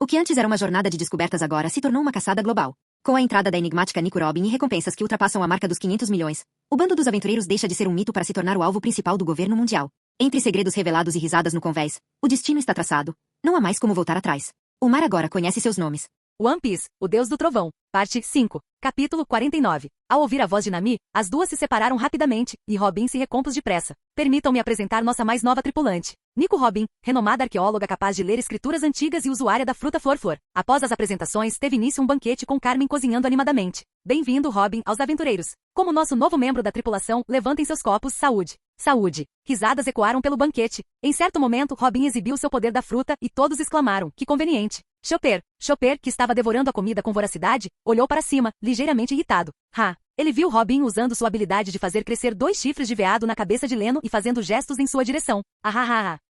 O que antes era uma jornada de descobertas agora se tornou uma caçada global. Com a entrada da enigmática Nico Robin e recompensas que ultrapassam a marca dos 500 milhões, o bando dos aventureiros deixa de ser um mito para se tornar o alvo principal do governo mundial. Entre segredos revelados e risadas no convés, o destino está traçado. Não há mais como voltar atrás. O mar agora conhece seus nomes. One Piece, o Deus do Trovão, parte 5, capítulo 49. Ao ouvir a voz de Nami, as duas se separaram rapidamente, e Robin se recompôs depressa. Permitam-me apresentar nossa mais nova tripulante. Nico Robin, renomada arqueóloga capaz de ler escrituras antigas e usuária da fruta Flor. Após as apresentações, teve início um banquete com Carmen cozinhando animadamente. Bem-vindo, Robin, aos aventureiros. Como nosso novo membro da tripulação, levantem seus copos, saúde. Saúde. Risadas ecoaram pelo banquete. Em certo momento, Robin exibiu seu poder da fruta e todos exclamaram, que conveniente. Chopper, que estava devorando a comida com voracidade, olhou para cima, ligeiramente irritado. Ele viu Robin usando sua habilidade de fazer crescer 2 chifres de veado na cabeça de Leno e fazendo gestos em sua direção.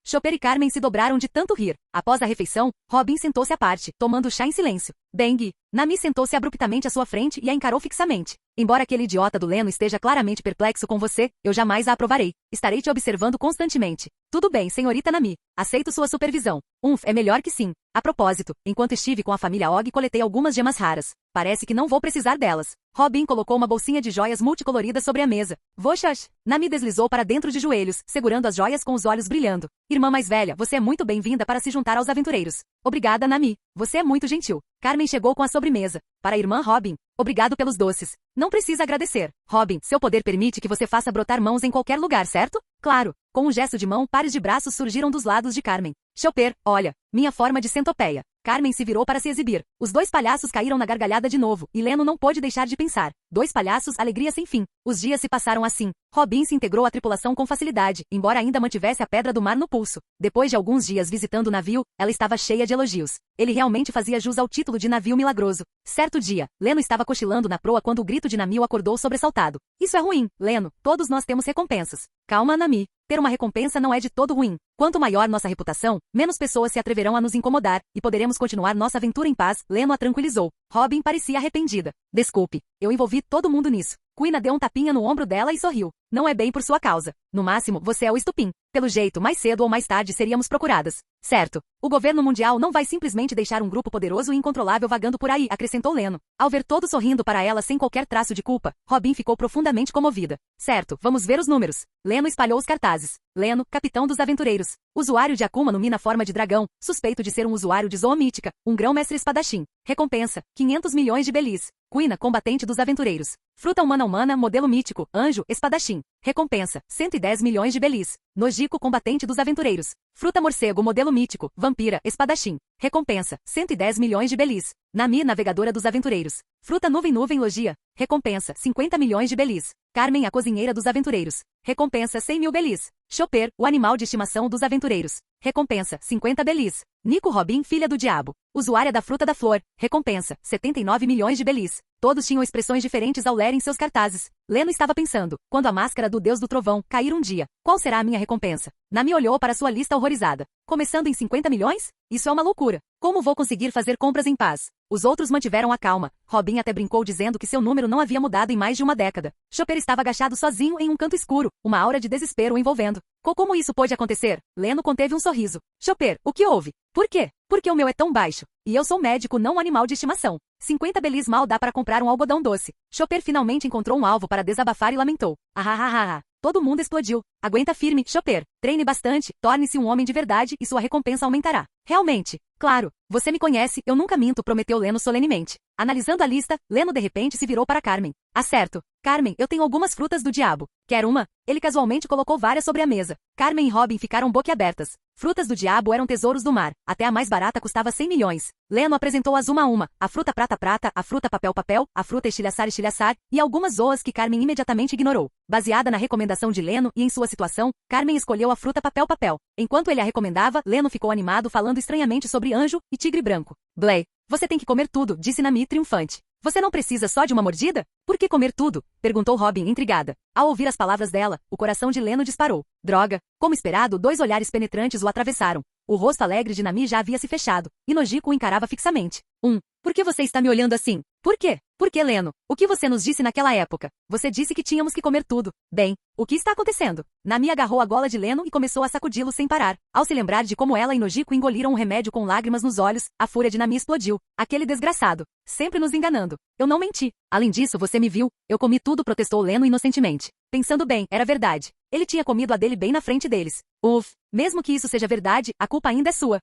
Chopper e Carmen se dobraram de tanto rir. Após a refeição, Robin sentou-se à parte, tomando chá em silêncio. Bang! Nami sentou-se abruptamente à sua frente e a encarou fixamente. Embora aquele idiota do Leno esteja claramente perplexo com você, eu jamais a aprovarei. Estarei te observando constantemente. Tudo bem, senhorita Nami. Aceito sua supervisão. É melhor que sim. A propósito, enquanto estive com a família Og, coletei algumas gemas raras. Parece que não vou precisar delas. Robin colocou uma bolsinha de joias multicoloridas sobre a mesa. Voxas! Nami deslizou para dentro de joelhos, segurando as joias com os olhos brilhando. Irmã mais velha, você é muito bem-vinda para se juntar aos aventureiros. Obrigada, Nami. Você é muito gentil. Carmen chegou com a sobremesa. Para a irmã Robin. Obrigado pelos doces. Não precisa agradecer. Robin, seu poder permite que você faça brotar mãos em qualquer lugar, certo? Claro. Com um gesto de mão, pares de braços surgiram dos lados de Carmen. Chopper, olha, minha forma de centopeia. Carmen se virou para se exibir. Os 2 palhaços caíram na gargalhada de novo, e Leno não pôde deixar de pensar. 2 palhaços, alegria sem fim. Os dias se passaram assim. Robin se integrou à tripulação com facilidade, embora ainda mantivesse a pedra do mar no pulso. Depois de alguns dias visitando o navio, ela estava cheia de elogios. Ele realmente fazia jus ao título de navio milagroso. Certo dia, Leno estava cochilando na proa quando o grito de Nami o acordou sobressaltado. Isso é ruim, Leno. Todos nós temos recompensas. Calma, Nami. Ter uma recompensa não é de todo ruim. Quanto maior nossa reputação, menos pessoas se atreverão a nos incomodar, e poderemos continuar nossa aventura em paz, Leno a tranquilizou. Robin parecia arrependida. Desculpe, eu envolvi todo mundo nisso. Kuina deu um tapinha no ombro dela e sorriu. Não é bem por sua causa. No máximo, você é o estupim. Pelo jeito, mais cedo ou mais tarde seríamos procuradas. Certo. O governo mundial não vai simplesmente deixar um grupo poderoso e incontrolável vagando por aí, acrescentou Leno. Ao ver todos sorrindo para ela sem qualquer traço de culpa, Robin ficou profundamente comovida. Certo, vamos ver os números. Leno espalhou os cartazes. Leno, capitão dos aventureiros. Usuário de Akuma no Mi na forma de dragão, suspeito de ser um usuário de Zoa Mítica, um grão-mestre espadachim. Recompensa, 500 milhões de belis. Kuina, combatente dos aventureiros. Fruta humana, modelo mítico, anjo, espadachim. Recompensa, 110 milhões de belis. Nojiko, combatente dos aventureiros. Fruta morcego, modelo mítico, vampira, espadachim. Recompensa, 110 milhões de belis. Nami, navegadora dos aventureiros. Fruta nuvem logia. Recompensa, 50 milhões de belis. Carmen, a cozinheira dos aventureiros. Recompensa, 100 mil belis. Chopper, o animal de estimação dos aventureiros. Recompensa, 50 belis. Nico Robin, filha do diabo. Usuária da fruta da flor. Recompensa, 79 milhões de belis. Todos tinham expressões diferentes ao lerem seus cartazes. Leno estava pensando, quando a máscara do Deus do Trovão cair um dia, qual será a minha recompensa? Nami olhou para sua lista horrorizada. Começando em 50 milhões? Isso é uma loucura. Como vou conseguir fazer compras em paz? Os outros mantiveram a calma. Robin até brincou dizendo que seu número não havia mudado em mais de uma década. Chopper estava agachado sozinho em um canto escuro, uma aura de desespero o envolvendo. Como isso pôde acontecer? Leno conteve um sorriso. Chopper, o que houve? Por quê? Porque o meu é tão baixo. E eu sou médico, não um animal de estimação. 50 belis mal dá para comprar um algodão doce. Chopper finalmente encontrou um alvo para desabafar e lamentou. Todo mundo explodiu. Aguenta firme, Chopper. Treine bastante, torne-se um homem de verdade e sua recompensa aumentará. Realmente? Claro. Você me conhece, eu nunca minto, prometeu Leno solenemente. Analisando a lista, Leno de repente se virou para Carmen. Certo. Carmen, eu tenho algumas frutas do diabo. Quer uma? Ele casualmente colocou várias sobre a mesa. Carmen e Robin ficaram boquiabertas. Frutas do diabo eram tesouros do mar. Até a mais barata custava 100 milhões. Leno apresentou-as uma a uma. A fruta prata, a fruta papel, a fruta estilhaçar e algumas zoas que Carmen imediatamente ignorou. Baseada na recomendação de Leno e em sua situação, Carmen escolheu a fruta papel. Enquanto ele a recomendava, Leno ficou animado falando estranhamente sobre anjo e tigre branco. Blay, você tem que comer tudo, disse Nami triunfante. Você não precisa só de uma mordida? Por que comer tudo? Perguntou Robin intrigada. Ao ouvir as palavras dela, o coração de Leno disparou. Droga! Como esperado, 2 olhares penetrantes o atravessaram. O rosto alegre de Nami já havia se fechado, e Nojiko o encarava fixamente. Por que você está me olhando assim? Por quê? Por que, Leno? O que você nos disse naquela época? Você disse que tínhamos que comer tudo. Bem, o que está acontecendo? Nami agarrou a gola de Leno e começou a sacudi-lo sem parar. Ao se lembrar de como ela e Nojiko engoliram um remédio com lágrimas nos olhos, a fúria de Nami explodiu. Aquele desgraçado. Sempre nos enganando. Eu não menti. Além disso, você me viu. Eu comi tudo, protestou Leno inocentemente. Pensando bem, era verdade. Ele tinha comido a dele bem na frente deles. Mesmo que isso seja verdade, a culpa ainda é sua.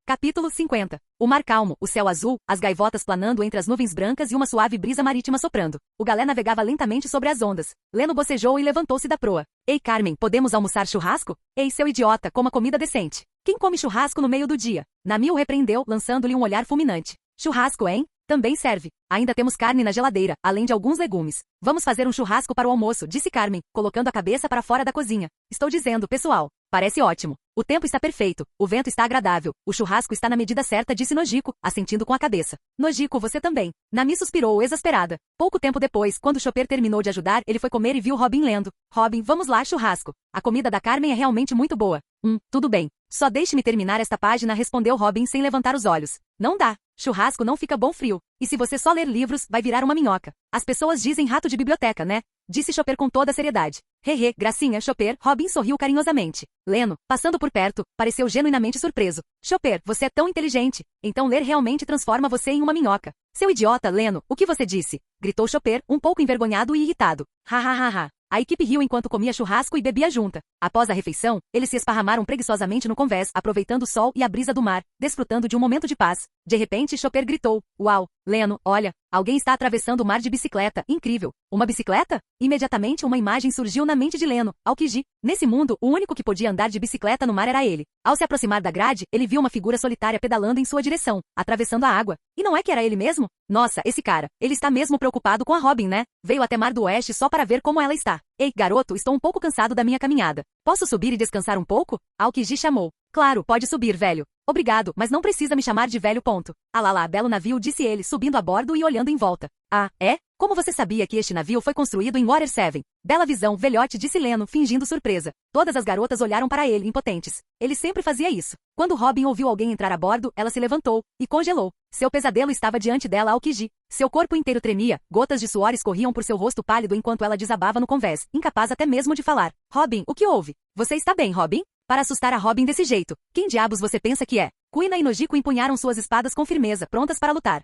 Capítulo 50. O mar calmo, o céu azul, as gaivotas planando entre as nuvens brancas e uma suave brisa marítima soprando. O galé navegava lentamente sobre as ondas. Leno bocejou e levantou-se da proa. Ei, Carmen, podemos almoçar churrasco? Ei, seu idiota, coma comida decente. Quem come churrasco no meio do dia? Nami o repreendeu, lançando-lhe um olhar fulminante. Churrasco, hein? Também serve. Ainda temos carne na geladeira, além de alguns legumes. Vamos fazer um churrasco para o almoço, disse Carmen, colocando a cabeça para fora da cozinha. Estou dizendo, pessoal. Parece ótimo. O tempo está perfeito, o vento está agradável, o churrasco está na medida certa, disse Nojiko, assentindo com a cabeça. Nojiko, você também. Nami suspirou, exasperada. Pouco tempo depois, quando Chopper terminou de ajudar, ele foi comer e viu Robin lendo. Robin, vamos lá, churrasco. A comida da Carmen é realmente muito boa. Tudo bem. Só deixe-me terminar esta página, respondeu Robin sem levantar os olhos. Não dá. Churrasco não fica bom frio. E se você só ler livros, vai virar uma minhoca. As pessoas dizem rato de biblioteca, né? Disse Chopper com toda a seriedade. Hehe, gracinha, Chopper. Robin sorriu carinhosamente. Leno, passando por perto, pareceu genuinamente surpreso. Chopper, você é tão inteligente. Então ler realmente transforma você em uma minhoca. Seu idiota, Leno, o que você disse? Gritou Chopper, um pouco envergonhado e irritado. Ha ha ha ha. A equipe riu enquanto comia churrasco e bebia junta. Após a refeição, eles se esparramaram preguiçosamente no convés, aproveitando o sol e a brisa do mar, desfrutando de um momento de paz. De repente, Chopper gritou. Uau, Leno, olha, alguém está atravessando o mar de bicicleta. Incrível. Uma bicicleta? Imediatamente uma imagem surgiu na mente de Leno, Aokiji. Nesse mundo, o único que podia andar de bicicleta no mar era ele. Ao se aproximar da grade, ele viu uma figura solitária pedalando em sua direção, atravessando a água. E não é que era ele mesmo? Nossa, esse cara, ele está mesmo preocupado com a Robin, né? Veio até Mar do Oeste só para ver como ela está. Ei, garoto, estou um pouco cansado da minha caminhada. Posso subir e descansar um pouco? Aokiji chamou. Claro, pode subir, velho. Obrigado, mas não precisa me chamar de velho, ponto. Alalá, belo navio, disse ele, subindo a bordo e olhando em volta. Ah, é? Como você sabia que este navio foi construído em Water 7? Bela visão, velhote, disse Leno, fingindo surpresa. Todas as garotas olharam para ele, impotentes. Ele sempre fazia isso. Quando Robin ouviu alguém entrar a bordo, ela se levantou e congelou. Seu pesadelo estava diante dela, Aokiji. Seu corpo inteiro tremia, gotas de suor escorriam por seu rosto pálido enquanto ela desabava no convés, incapaz até mesmo de falar. Robin, o que houve? Você está bem, Robin? Para assustar a Robin desse jeito, quem diabos você pensa que é? Kuina e Nojiko empunharam suas espadas com firmeza, prontas para lutar.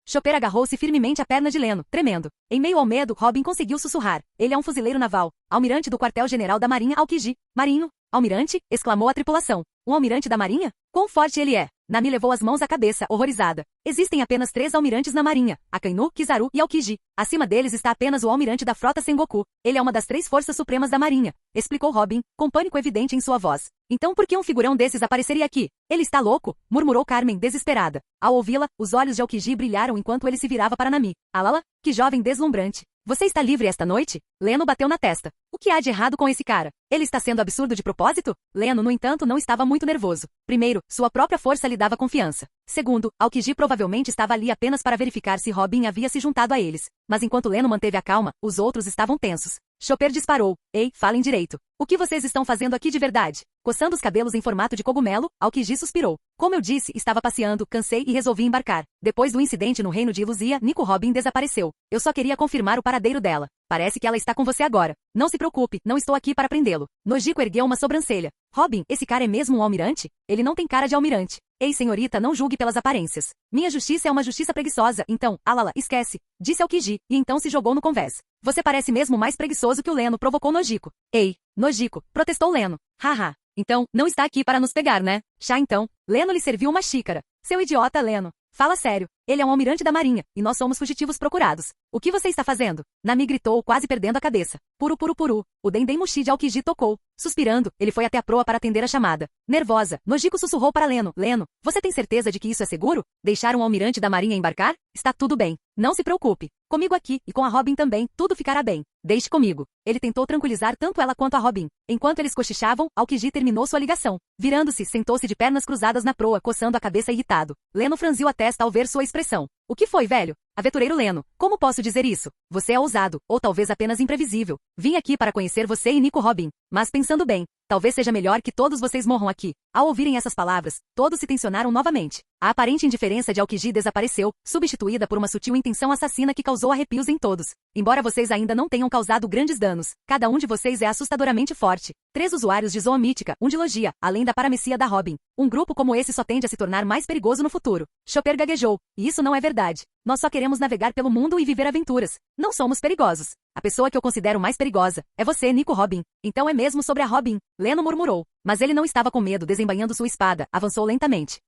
Chopper agarrou-se firmemente à perna de Leno, tremendo. Em meio ao medo, Robin conseguiu sussurrar. Ele é um fuzileiro naval, almirante do quartel-general da Marinha Aokiji. Marinho? Almirante? Exclamou a tripulação. Um almirante da Marinha? Quão forte ele é? Nami levou as mãos à cabeça, horrorizada. Existem apenas 3 almirantes na Marinha, Akainu, Kizaru e Aokiji. Acima deles está apenas o almirante da frota Sengoku. Ele é uma das 3 forças supremas da Marinha, explicou Robin, com pânico evidente em sua voz. Então por que um figurão desses apareceria aqui? Ele está louco? Murmurou Carmen, desesperada. Ao ouvi-la, os olhos de Aokiji brilharam enquanto ele se virava para Nami. Alala, que jovem deslumbrante. Você está livre esta noite? Leno bateu na testa. O que há de errado com esse cara? Ele está sendo absurdo de propósito? Leno, no entanto, não estava muito nervoso. Primeiro, sua própria força lhe dava confiança. Segundo, Aokiji provavelmente estava ali apenas para verificar se Robin havia se juntado a eles. Mas enquanto Leno manteve a calma, os outros estavam tensos. Chopper disparou. Ei, falem direito. O que vocês estão fazendo aqui de verdade? Coçando os cabelos em formato de cogumelo, Aokiji suspirou. Como eu disse, estava passeando, cansei e resolvi embarcar. Depois do incidente no reino de Iluzia, Nico Robin desapareceu. Eu só queria confirmar o paradeiro dela. Parece que ela está com você agora. Não se preocupe, não estou aqui para prendê-lo. Nojiko ergueu uma sobrancelha. Robin, esse cara é mesmo um almirante? Ele não tem cara de almirante. Ei, senhorita, não julgue pelas aparências. Minha justiça é uma justiça preguiçosa, então, alala, esquece. Disse Aokiji, e então se jogou no convés. Você parece mesmo mais preguiçoso que o Leno, provocou Nojiko. Ei, Nojiko, protestou Leno. Haha. Então, não está aqui para nos pegar, né? Chá então. Leno lhe serviu uma xícara. Seu idiota, Leno. Fala sério. Ele é um almirante da Marinha, e nós somos fugitivos procurados. O que você está fazendo? Nami gritou, quase perdendo a cabeça. Puru puru puru. O Dendem Mushi de Aokiji tocou. Suspirando, ele foi até a proa para atender a chamada. Nervosa, Nojiko sussurrou para Leno. Leno, você tem certeza de que isso é seguro? Deixar um almirante da Marinha embarcar? Está tudo bem. Não se preocupe. Comigo aqui, e com a Robin também, tudo ficará bem. Deixe comigo. Ele tentou tranquilizar tanto ela quanto a Robin. Enquanto eles cochichavam, Aokiji terminou sua ligação. Virando-se, sentou-se de pernas cruzadas na proa, coçando a cabeça irritado. Leno franziu a testa ao ver sua expressão. O que foi, velho? Aventureiro Leno, como posso dizer isso? Você é ousado, ou talvez apenas imprevisível. Vim aqui para conhecer você e Nico Robin, mas pensando bem, talvez seja melhor que todos vocês morram aqui. Ao ouvirem essas palavras, todos se tensionaram novamente. A aparente indiferença de Aokiji desapareceu, substituída por uma sutil intenção assassina que causou arrepios em todos. Embora vocês ainda não tenham causado grandes danos, cada um de vocês é assustadoramente forte. 3 usuários de zoa mítica, um de logia, além da paramecia da Robin. Um grupo como esse só tende a se tornar mais perigoso no futuro. Chopper gaguejou, e isso não é verdade. Nós só queremos navegar pelo mundo e viver aventuras. Não somos perigosos. A pessoa que eu considero mais perigosa é você, Nico Robin. Então é mesmo sobre a Robin, Leno murmurou. Mas ele não estava com medo, desembainhando sua espada, avançou lentamente.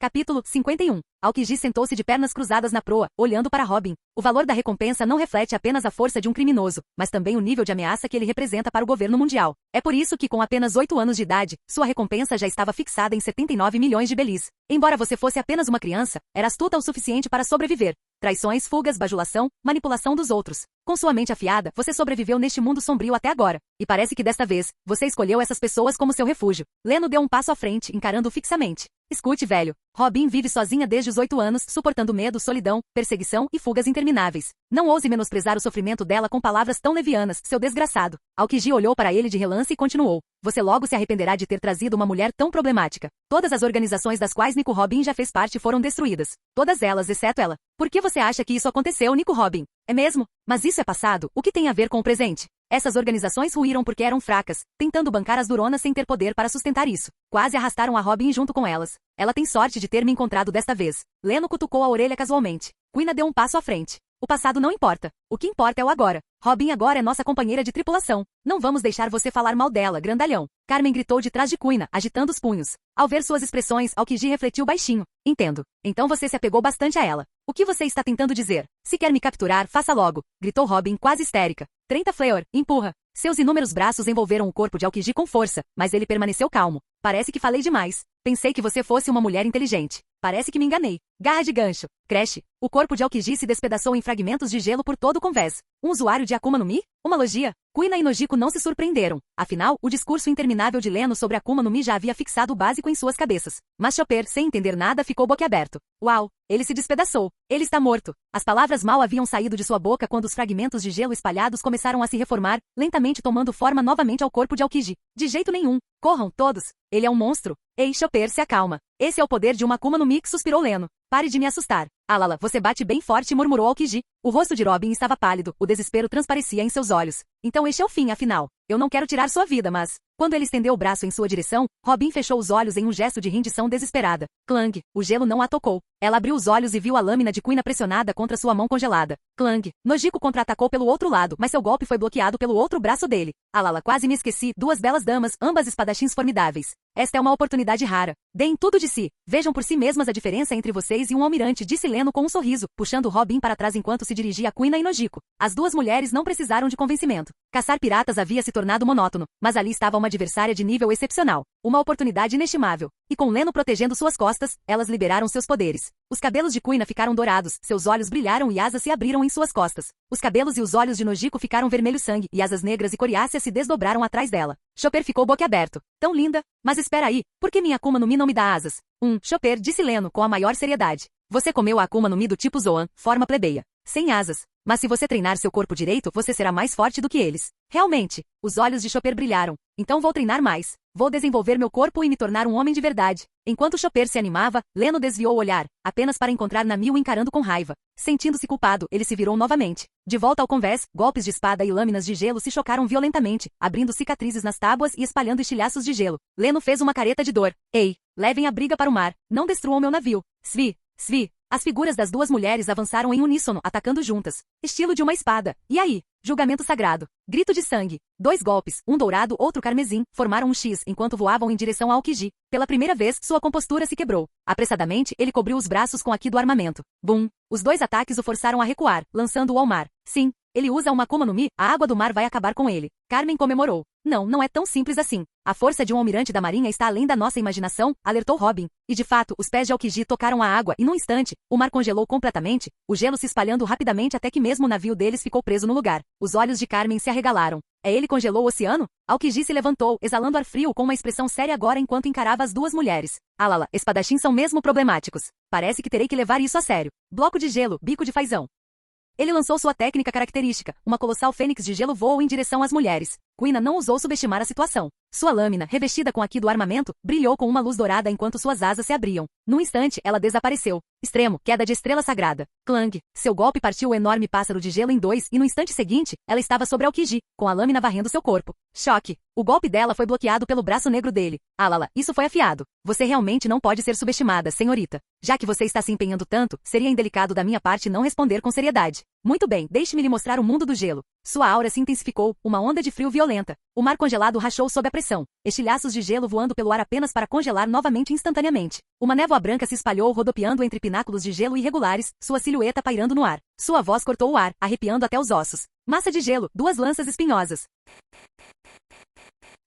Capítulo 51. Aokiji sentou-se de pernas cruzadas na proa, olhando para Robin. O valor da recompensa não reflete apenas a força de um criminoso, mas também o nível de ameaça que ele representa para o governo mundial. É por isso que, com apenas 8 anos de idade, sua recompensa já estava fixada em 79 milhões de belis. Embora você fosse apenas uma criança, era astuta o suficiente para sobreviver. Traições, fugas, bajulação, manipulação dos outros. Com sua mente afiada, você sobreviveu neste mundo sombrio até agora. E parece que desta vez, você escolheu essas pessoas como seu refúgio. Leno deu um passo à frente, encarando-o fixamente. Escute, velho. Robin vive sozinha desde os 8 anos, suportando medo, solidão, perseguição e fugas intermináveis. Não ouse menosprezar o sofrimento dela com palavras tão levianas, seu desgraçado. Aokiji olhou para ele de relance e continuou. Você logo se arrependerá de ter trazido uma mulher tão problemática. Todas as organizações das quais Nico Robin já fez parte foram destruídas. Todas elas, exceto ela. Por que você acha que isso aconteceu, Nico Robin? É mesmo? Mas isso é passado, o que tem a ver com o presente? Essas organizações ruíram porque eram fracas, tentando bancar as Duronas sem ter poder para sustentar isso. Quase arrastaram a Robin junto com elas. Ela tem sorte de ter me encontrado desta vez. Leno cutucou a orelha casualmente. Quina deu um passo à frente. O passado não importa. O que importa é o agora. Robin agora é nossa companheira de tripulação. Não vamos deixar você falar mal dela, grandalhão. Carmen gritou de trás de Quina, agitando os punhos. Ao ver suas expressões, Aokiji refletiu baixinho. Entendo. Então você se apegou bastante a ela. O que você está tentando dizer? Se quer me capturar, faça logo. Gritou Robin, quase histérica. 30 Fleur, empurra. Seus inúmeros braços envolveram o corpo de Aokiji com força, mas ele permaneceu calmo. Parece que falei demais. Pensei que você fosse uma mulher inteligente. Parece que me enganei. Garra de gancho. Cresce. O corpo de Aokiji se despedaçou em fragmentos de gelo por todo o convés. Um usuário de Akuma no Mi? Uma logia? Quina e Nojiko não se surpreenderam. Afinal, o discurso interminável de Leno sobre Akuma no Mi já havia fixado o básico em suas cabeças. Mas Chopper, sem entender nada, ficou boquiaberto. Uau! Ele se despedaçou. Ele está morto. As palavras mal haviam saído de sua boca quando os fragmentos de gelo espalhados começaram a se reformar, lentamente tomando forma novamente ao corpo de Aokiji. De jeito nenhum. Corram, todos. Ele é um monstro. Ei, Chopper, se acalma. Esse é o poder de uma Akuma no Mi, suspirou Leno. Pare de me assustar. Alala, você bate bem forte, murmurou Aokiji. O rosto de Robin estava pálido, o desespero transparecia em seus olhos. Então este é o fim, afinal. Eu não quero tirar sua vida, mas... Quando ele estendeu o braço em sua direção, Robin fechou os olhos em um gesto de rendição desesperada. Clang. O gelo não a tocou. Ela abriu os olhos e viu a lâmina de Quina pressionada contra sua mão congelada. Clang. Nojiko contra-atacou pelo outro lado, mas seu golpe foi bloqueado pelo outro braço dele. Alala, quase me esqueci. 2 belas damas, ambas espadachins formidáveis. Esta é uma oportunidade rara. Deem tudo de si. Vejam por si mesmas a diferença entre vocês e um almirante, disse Leno com um sorriso, puxando Robin para trás enquanto se dirigia a Quina e Nojiko. As 2 mulheres não precisaram de convencimento. Caçar piratas havia se tornado monótono, mas ali estava uma adversária de nível excepcional. Uma oportunidade inestimável. E com Leno protegendo suas costas, elas liberaram seus poderes. Os cabelos de Quina ficaram dourados, seus olhos brilharam e asas se abriram em suas costas. Os cabelos e os olhos de Nojiko ficaram vermelho sangue e asas negras e coriáceas se desdobraram atrás dela. Chopper ficou boquiaberto. Tão linda. Mas espera aí, por que minha Akuma no Mi não me dá asas? Chopper, disse Leno com a maior seriedade. Você comeu a Akuma no Mi do tipo Zoan, forma plebeia. Sem asas. Mas se você treinar seu corpo direito, você será mais forte do que eles. Realmente. Os olhos de Chopper brilharam. Então vou treinar mais. Vou desenvolver meu corpo e me tornar um homem de verdade. Enquanto Chopper se animava, Leno desviou o olhar, apenas para encontrar Nami o encarando com raiva. Sentindo-se culpado, ele se virou novamente. De volta ao convés, golpes de espada e lâminas de gelo se chocaram violentamente, abrindo cicatrizes nas tábuas e espalhando estilhaços de gelo. Leno fez uma careta de dor. Ei, levem a briga para o mar. Não destruam meu navio. Svi, Svi. As figuras das 2 mulheres avançaram em uníssono, atacando juntas. Estilo de uma espada. E aí? Julgamento sagrado. Grito de sangue. 2 golpes, um dourado, outro carmesim, formaram um X enquanto voavam em direção a Aokiji. Pela primeira vez, sua compostura se quebrou. Apressadamente, ele cobriu os braços com a ki do armamento. Bum! Os 2 ataques o forçaram a recuar, lançando-o ao mar. Sim, ele usa uma Akuma no Mi, a água do mar vai acabar com ele. Carmen comemorou. Não, não é tão simples assim. A força de um almirante da marinha está além da nossa imaginação, alertou Robin. E de fato, os pés de Aokiji tocaram a água e num instante, o mar congelou completamente, o gelo se espalhando rapidamente até que mesmo o navio deles ficou preso no lugar. Os olhos de Carmen se arregalaram. É ele congelou o oceano? Aokiji se levantou, exalando ar frio com uma expressão séria agora enquanto encarava as duas mulheres. Alala, espadachins são mesmo problemáticos. Parece que terei que levar isso a sério. Bloco de gelo, bico de fazão. Ele lançou sua técnica característica, uma colossal fênix de gelo voou em direção às mulheres. Kuina não ousou subestimar a situação. Sua lâmina, revestida com aqui do armamento, brilhou com uma luz dourada enquanto suas asas se abriam. Num instante, ela desapareceu. Extremo, queda de estrela sagrada. Clang. Seu golpe partiu o enorme pássaro de gelo em dois e no instante seguinte, ela estava sobre Aokiji, com a lâmina varrendo seu corpo. Choque. O golpe dela foi bloqueado pelo braço negro dele. Alala, isso foi afiado. Você realmente não pode ser subestimada, senhorita. Já que você está se empenhando tanto, seria indelicado da minha parte não responder com seriedade. Muito bem, deixe-me lhe mostrar o mundo do gelo. Sua aura se intensificou, uma onda de frio violenta. O mar congelado rachou sob a pressão. Estilhaços de gelo voando pelo ar apenas para congelar novamente instantaneamente. Uma névoa branca se espalhou rodopiando entre pináculos de gelo irregulares, sua silhueta pairando no ar. Sua voz cortou o ar, arrepiando até os ossos. Massa de gelo, duas lanças espinhosas.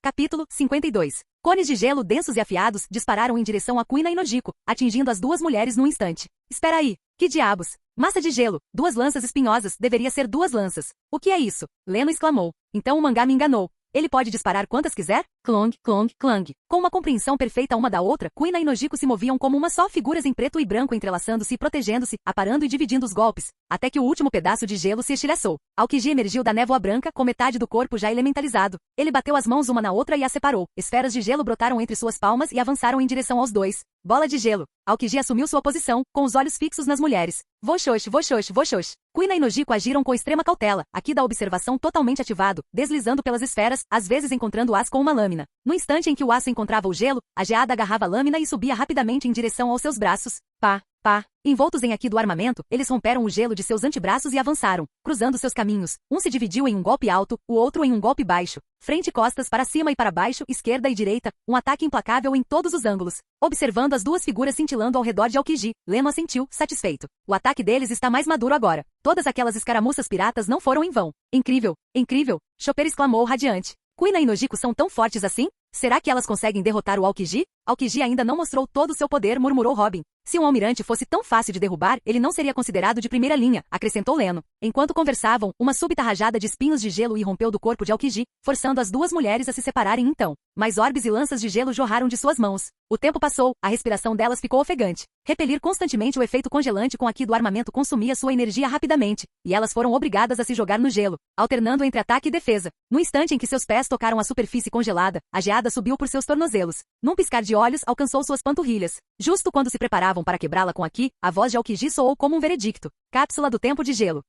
Capítulo 52. Cones de gelo densos e afiados dispararam em direção a Kuina e Nojiko, atingindo as duas mulheres num instante. Espera aí. Que diabos? Massa de gelo, duas lanças espinhosas, deveria ser duas lanças. O que é isso? Leno exclamou. Então o mangá me enganou. Ele pode disparar quantas quiser? Clong, clong, clang. Com uma compreensão perfeita uma da outra, Kuina e Nojiko se moviam como uma só, figuras em preto e branco entrelaçando-se e protegendo-se, aparando e dividindo os golpes, até que o último pedaço de gelo se estilhaçou. Aokiji emergiu da névoa branca, com metade do corpo já elementalizado. Ele bateu as mãos uma na outra e as separou. Esferas de gelo brotaram entre suas palmas e avançaram em direção aos dois. Bola de gelo. Aokiji assumiu sua posição, com os olhos fixos nas mulheres. Voxox, voxox, voxox. Kuina e Nojiko agiram com extrema cautela, aqui da observação totalmente ativado, deslizando pelas esferas, às vezes encontrando-as com uma lâmina. No instante em que o aço encontrava o gelo, a geada agarrava a lâmina e subia rapidamente em direção aos seus braços. Pá, pá. Envoltos em aqui do armamento, eles romperam o gelo de seus antebraços e avançaram, cruzando seus caminhos. Um se dividiu em um golpe alto, o outro em um golpe baixo. Frente e costas para cima e para baixo, esquerda e direita, um ataque implacável em todos os ângulos. Observando as duas figuras cintilando ao redor de Aokiji, Leno assentiu, satisfeito. O ataque deles está mais maduro agora. Todas aquelas escaramuças piratas não foram em vão. Incrível, incrível, Chopper exclamou radiante. Kuina e Nojiko são tão fortes assim? Será que elas conseguem derrotar o Aokiji? Aokiji ainda não mostrou todo o seu poder, murmurou Robin. Se um almirante fosse tão fácil de derrubar, ele não seria considerado de primeira linha, acrescentou Leno. Enquanto conversavam, uma súbita rajada de espinhos de gelo irrompeu do corpo de Aokiji, forçando as duas mulheres a se separarem então. Mais orbes e lanças de gelo jorraram de suas mãos. O tempo passou, a respiração delas ficou ofegante. Repelir constantemente o efeito congelante com aqui do armamento consumia sua energia rapidamente, e elas foram obrigadas a se jogar no gelo, alternando entre ataque e defesa. No instante em que seus pés tocaram a superfície congelada, a geada subiu por seus tornozelos. Num piscar de olhos, alcançou suas panturrilhas. Justo quando se preparavam para quebrá-la com aqui, a voz de Aokiji soou como um veredicto. Cápsula do tempo de gelo.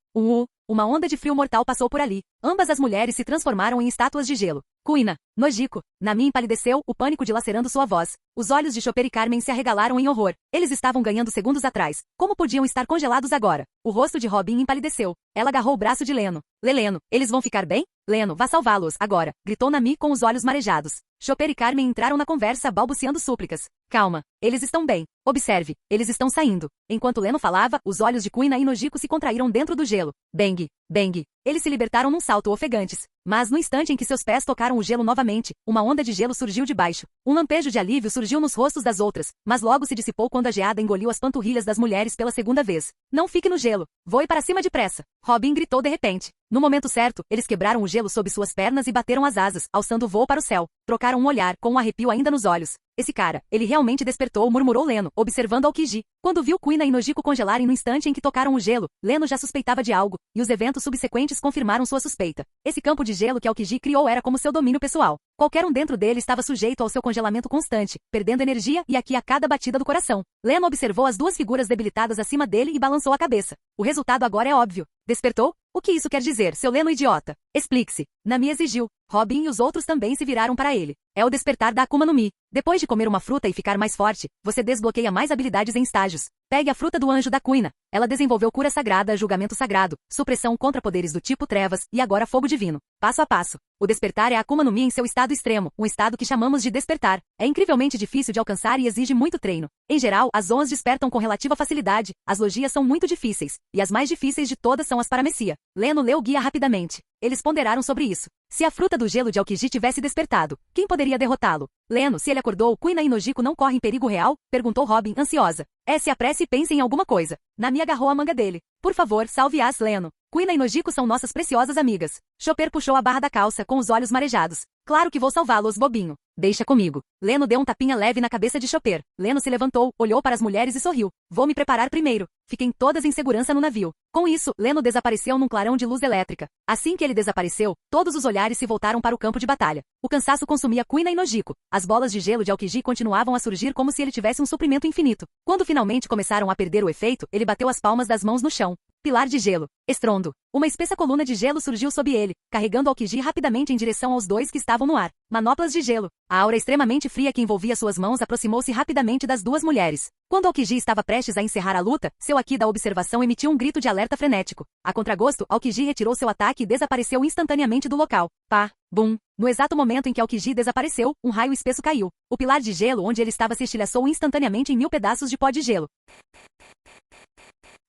Uma onda de frio mortal passou por ali. Ambas as mulheres se transformaram em estátuas de gelo. Kuina, Nojiko. Nami empalideceu, o pânico dilacerando sua voz. Os olhos de Chopper e Carmen se arregalaram em horror. Eles estavam ganhando segundos atrás. Como podiam estar congelados agora? O rosto de Robin empalideceu. Ela agarrou o braço de Leno. Leno, eles vão ficar bem? Leno, vá salvá-los, agora, gritou Nami com os olhos marejados. Chopper e Carmen entraram na conversa balbuciando súplicas. Calma, eles estão bem. Observe, eles estão saindo. Enquanto Leno falava, os olhos de Kuina e Nojiko se contraíram dentro do gelo. Bang, bang. Eles se libertaram num salto ofegantes. Mas no instante em que seus pés tocaram o gelo novamente, uma onda de gelo surgiu de baixo. Um lampejo de alívio surgiu nos rostos das outras, mas logo se dissipou quando a geada engoliu as panturrilhas das mulheres pela segunda vez. Não fique no gelo. Voe para cima depressa. Robin gritou de repente. No momento certo, eles quebraram o gelo sob suas pernas e bateram as asas, alçando o voo para o céu. Trocaram um olhar, com um arrepio ainda nos olhos. Esse cara, ele realmente despertou, murmurou Leno, observando Aokiji. Quando viu Kuina e Nojiko congelarem no instante em que tocaram o gelo, Leno já suspeitava de algo, e os eventos subsequentes confirmaram sua suspeita. Esse campo de gelo que Aokiji criou era como seu domínio pessoal. Qualquer um dentro dele estava sujeito ao seu congelamento constante, perdendo energia e aqui a cada batida do coração. Leno observou as duas figuras debilitadas acima dele e balançou a cabeça. O resultado agora é óbvio. Despertou? O que isso quer dizer, seu Leno idiota? Explique-se. Nami exigiu. Robin e os outros também se viraram para ele. É o despertar da Akuma no Mi. Depois de comer uma fruta e ficar mais forte, você desbloqueia mais habilidades em estágios. Pegue a fruta do anjo da Kuina. Ela desenvolveu cura sagrada, julgamento sagrado, supressão contra poderes do tipo trevas e agora fogo divino. Passo a passo. O despertar é a Akuma no Mi em seu estado extremo, um estado que chamamos de despertar. É incrivelmente difícil de alcançar e exige muito treino. Em geral, as zonas despertam com relativa facilidade, as logias são muito difíceis, e as mais difíceis de todas são as paramecia. Leno leu o guia rapidamente. Eles ponderaram sobre isso. Se a fruta do gelo de Aokiji tivesse despertado, quem poderia derrotá-lo? Leno, se ele acordou, Kuina e Nojiko não correm perigo real? Perguntou Robin, ansiosa. Se apresse e pense em alguma coisa. Nami agarrou a manga dele. Por favor, salve-as, Leno. Kuina e Nojiko são nossas preciosas amigas. Chopper puxou a barra da calça com os olhos marejados. Claro que vou salvá-los, bobinho. Deixa comigo. Leno deu um tapinha leve na cabeça de Chopper. Leno se levantou, olhou para as mulheres e sorriu. Vou me preparar primeiro. Fiquem todas em segurança no navio. Com isso, Leno desapareceu num clarão de luz elétrica. Assim que ele desapareceu, todos os olhares se voltaram para o campo de batalha. O cansaço consumia Kuina e Nojiko. As bolas de gelo de Aokiji continuavam a surgir como se ele tivesse um suprimento infinito. Quando finalmente começaram a perder o efeito, ele bateu as palmas das mãos no chão. Pilar de gelo. Estrondo. Uma espessa coluna de gelo surgiu sob ele, carregando Aokiji rapidamente em direção aos dois que estavam no ar. Manoplas de gelo. A aura extremamente fria que envolvia suas mãos aproximou-se rapidamente das duas mulheres. Quando Aokiji estava prestes a encerrar a luta, seu Aki da observação emitiu um grito de alerta frenético. A contragosto, Aokiji retirou seu ataque e desapareceu instantaneamente do local. Pá, bum. No exato momento em que Aokiji desapareceu, um raio espesso caiu. O pilar de gelo onde ele estava se estilhaçou instantaneamente em 1000 pedaços de pó de gelo.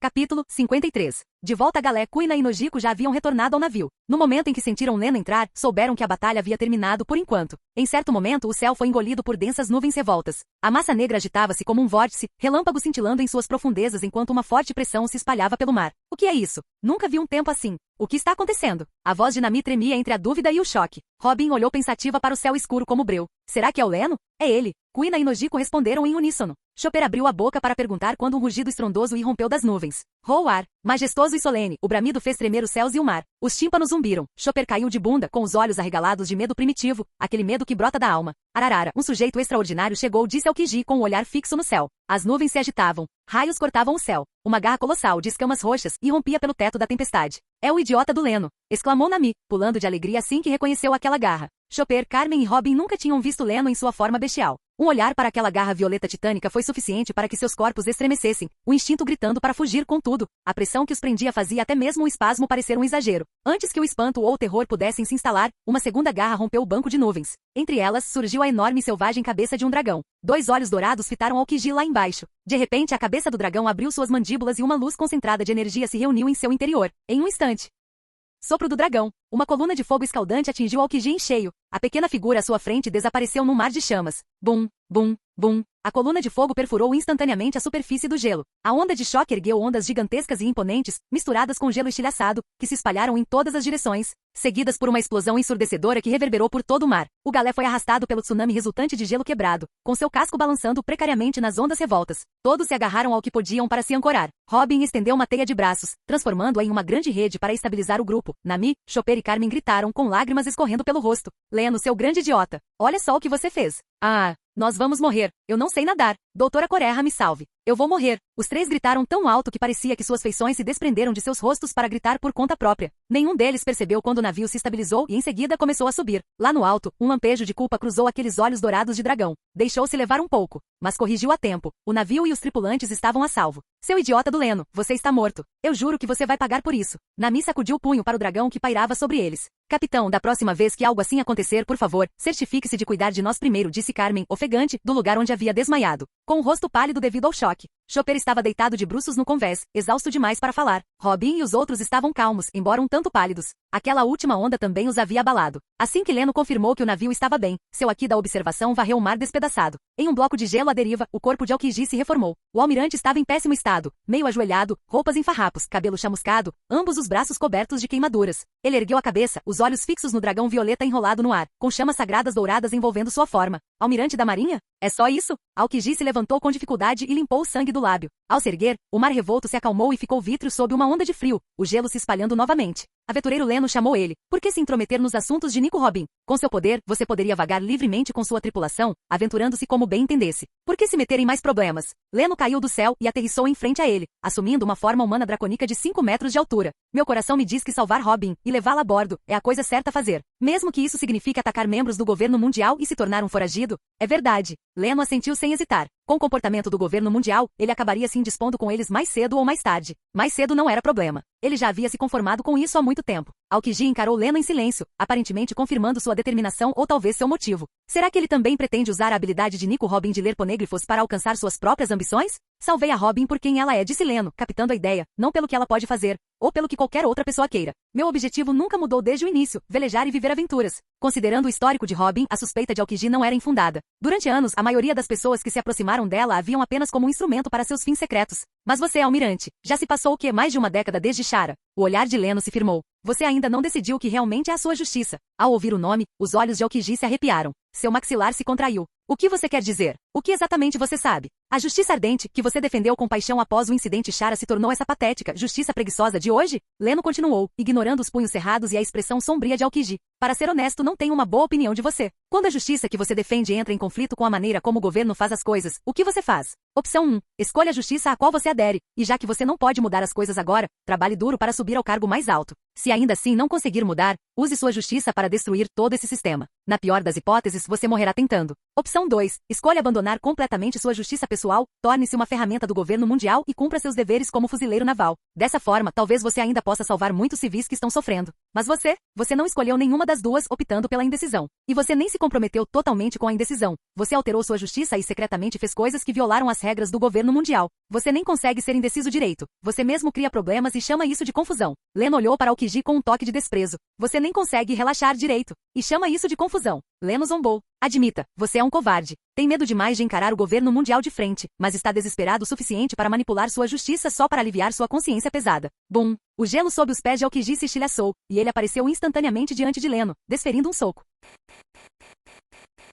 Capítulo 53. De volta a Galé, Kuina e Nojiko já haviam retornado ao navio. No momento em que sentiram Leno entrar, souberam que a batalha havia terminado por enquanto. Em certo momento, o céu foi engolido por densas nuvens revoltas. A massa negra agitava-se como um vórtice, relâmpagos cintilando em suas profundezas enquanto uma forte pressão se espalhava pelo mar. O que é isso? Nunca vi um tempo assim. O que está acontecendo? A voz de Nami tremia entre a dúvida e o choque. Robin olhou pensativa para o céu escuro como breu. Será que é o Leno? É ele. Kuina e Nojiko responderam em uníssono. Chopper abriu a boca para perguntar quando um rugido estrondoso irrompeu das nuvens. Roou o ar. Majestoso e solene, o bramido fez tremer os céus e o mar. Os tímpanos zumbiram. Chopper caiu de bunda, com os olhos arregalados de medo primitivo, aquele medo que brota da alma. Ararara, um sujeito extraordinário chegou, disse Aokiji com o olhar fixo no céu. As nuvens se agitavam. Raios cortavam o céu. Uma garra colossal de escamas roxas irrompia pelo teto da tempestade. É o idiota do Leno, exclamou Nami, pulando de alegria assim que reconheceu aquela garra. Chopper, Carmen e Robin nunca tinham visto Leno em sua forma bestial. Um olhar para aquela garra violeta titânica foi suficiente para que seus corpos estremecessem, o instinto gritando para fugir com tudo. A pressão que os prendia fazia até mesmo o espasmo parecer um exagero. Antes que o espanto ou o terror pudessem se instalar, uma segunda garra rompeu o banco de nuvens. Entre elas, surgiu a enorme e selvagem cabeça de um dragão. 2 olhos dourados fitaram Aokiji lá embaixo. De repente, a cabeça do dragão abriu suas mandíbulas e uma luz concentrada de energia se reuniu em seu interior. Em um instante. Sopro do dragão. Uma coluna de fogo escaldante atingiu Aokiji em cheio. A pequena figura à sua frente desapareceu num mar de chamas. Bum, bum, bum. A coluna de fogo perfurou instantaneamente a superfície do gelo. A onda de choque ergueu ondas gigantescas e imponentes, misturadas com gelo estilhaçado, que se espalharam em todas as direções, seguidas por uma explosão ensurdecedora que reverberou por todo o mar. O galé foi arrastado pelo tsunami resultante de gelo quebrado, com seu casco balançando precariamente nas ondas revoltas. Todos se agarraram ao que podiam para se ancorar. Robin estendeu uma teia de braços, transformando-a em uma grande rede para estabilizar o grupo. Nami, Chopper e Carmen gritaram com lágrimas escorrendo pelo rosto. Leno, seu grande idiota. Olha só o que você fez. Ah, nós vamos morrer. Eu não sei nadar. Doutora Correia, me salve. Eu vou morrer. Os 3 gritaram tão alto que parecia que suas feições se desprenderam de seus rostos para gritar por conta própria. Nenhum deles percebeu quando o navio se estabilizou e em seguida começou a subir. Lá no alto, um lampejo de culpa cruzou aqueles olhos dourados de dragão. Deixou-se levar um pouco, mas corrigiu a tempo. O navio e os tripulantes estavam a salvo. Seu idiota do Leno, você está morto. Eu juro que você vai pagar por isso. Nami sacudiu o punho para o dragão que pairava sobre eles. Capitão, da próxima vez que algo assim acontecer, por favor, certifique-se de cuidar de nós primeiro, disse Carmen, ofegante, do lugar onde havia desmaiado. Com o rosto pálido devido ao choque. Chopper estava deitado de bruços no convés, exausto demais para falar. Robin e os outros estavam calmos, embora um tanto pálidos. Aquela última onda também os havia abalado. Assim que Leno confirmou que o navio estava bem, seu Aki da observação varreu o mar despedaçado. Em um bloco de gelo à deriva, o corpo de Aokiji se reformou. O almirante estava em péssimo estado, meio ajoelhado, roupas em farrapos, cabelo chamuscado, ambos os braços cobertos de queimaduras. Ele ergueu a cabeça, os olhos fixos no dragão violeta enrolado no ar, com chamas sagradas douradas envolvendo sua forma. Almirante da Marinha? É só isso? Aokiji se levantou com dificuldade e limpou o sangue do lábio. Ao se erguer, o mar revolto se acalmou e ficou vítreo sob uma onda de frio, o gelo se espalhando novamente. Aventureiro Leno chamou ele. Por que se intrometer nos assuntos de Nico Robin? Com seu poder, você poderia vagar livremente com sua tripulação, aventurando-se como bem entendesse. Por que se meter em mais problemas? Leno caiu do céu e aterrissou em frente a ele, assumindo uma forma humana dracônica de 5 metros de altura. Meu coração me diz que salvar Robin e levá-la a bordo é a coisa certa a fazer. Mesmo que isso signifique atacar membros do governo mundial e se tornar um foragido, sentido. É verdade. Leno assentiu sem hesitar. Com o comportamento do governo mundial, ele acabaria se indispondo com eles mais cedo ou mais tarde. Mais cedo não era problema. Ele já havia se conformado com isso há muito tempo. Aokiji encarou Leno em silêncio, aparentemente confirmando sua determinação ou talvez seu motivo. Será que ele também pretende usar a habilidade de Nico Robin de ler ponêglifos para alcançar suas próprias ambições? Salvei a Robin por quem ela é, disse Leno, captando a ideia, não pelo que ela pode fazer, ou pelo que qualquer outra pessoa queira. Meu objetivo nunca mudou desde o início, velejar e viver aventuras. Considerando o histórico de Robin, a suspeita de Aokiji não era infundada. Durante anos, a maioria das pessoas que se aproximaram dela a viam apenas como um instrumento para seus fins secretos. Mas você, almirante, já se passou o quê? Mais de uma década desde Shara. O olhar de Leno se firmou. Você ainda não decidiu o que realmente é a sua justiça. Ao ouvir o nome, os olhos de Aokiji se arrepiaram. Seu maxilar se contraiu. O que você quer dizer? O que exatamente você sabe? A justiça ardente, que você defendeu com paixão após o incidente Shara se tornou essa patética justiça preguiçosa de hoje? Leno continuou, ignorando os punhos cerrados e a expressão sombria de Aokiji. Para ser honesto, não tenho uma boa opinião de você. Quando a justiça que você defende entra em conflito com a maneira como o governo faz as coisas, o que você faz? Opção 1. Escolha a justiça a qual você adere, e já que você não pode mudar as coisas agora, trabalhe duro para subir ao cargo mais alto. Se ainda assim não conseguir mudar, use sua justiça para destruir todo esse sistema. Na pior das hipóteses, você morrerá tentando. Opção 2. Escolha abandonar completamente sua justiça pessoal, torne-se uma ferramenta do governo mundial e cumpra seus deveres como fuzileiro naval. Dessa forma, talvez você ainda possa salvar muitos civis que estão sofrendo. Mas você não escolheu nenhuma das duas, optando pela indecisão. E você nem se comprometeu totalmente com a indecisão. Você alterou sua justiça e secretamente fez coisas que violaram as regras do governo mundial. Você nem consegue ser indeciso direito. Você mesmo cria problemas e chama isso de confusão. Leno olhou para Aokiji com um toque de desprezo. Você nem consegue relaxar direito. E chama isso de confusão. Leno zombou. Admita, você é um covarde. Tem medo demais de encarar o governo mundial de frente, mas está desesperado o suficiente para manipular sua justiça só para aliviar sua consciência pesada. Bum! O gelo sob os pés de Aokiji se estilhaçou, e ele apareceu instantaneamente diante de Leno, desferindo um soco.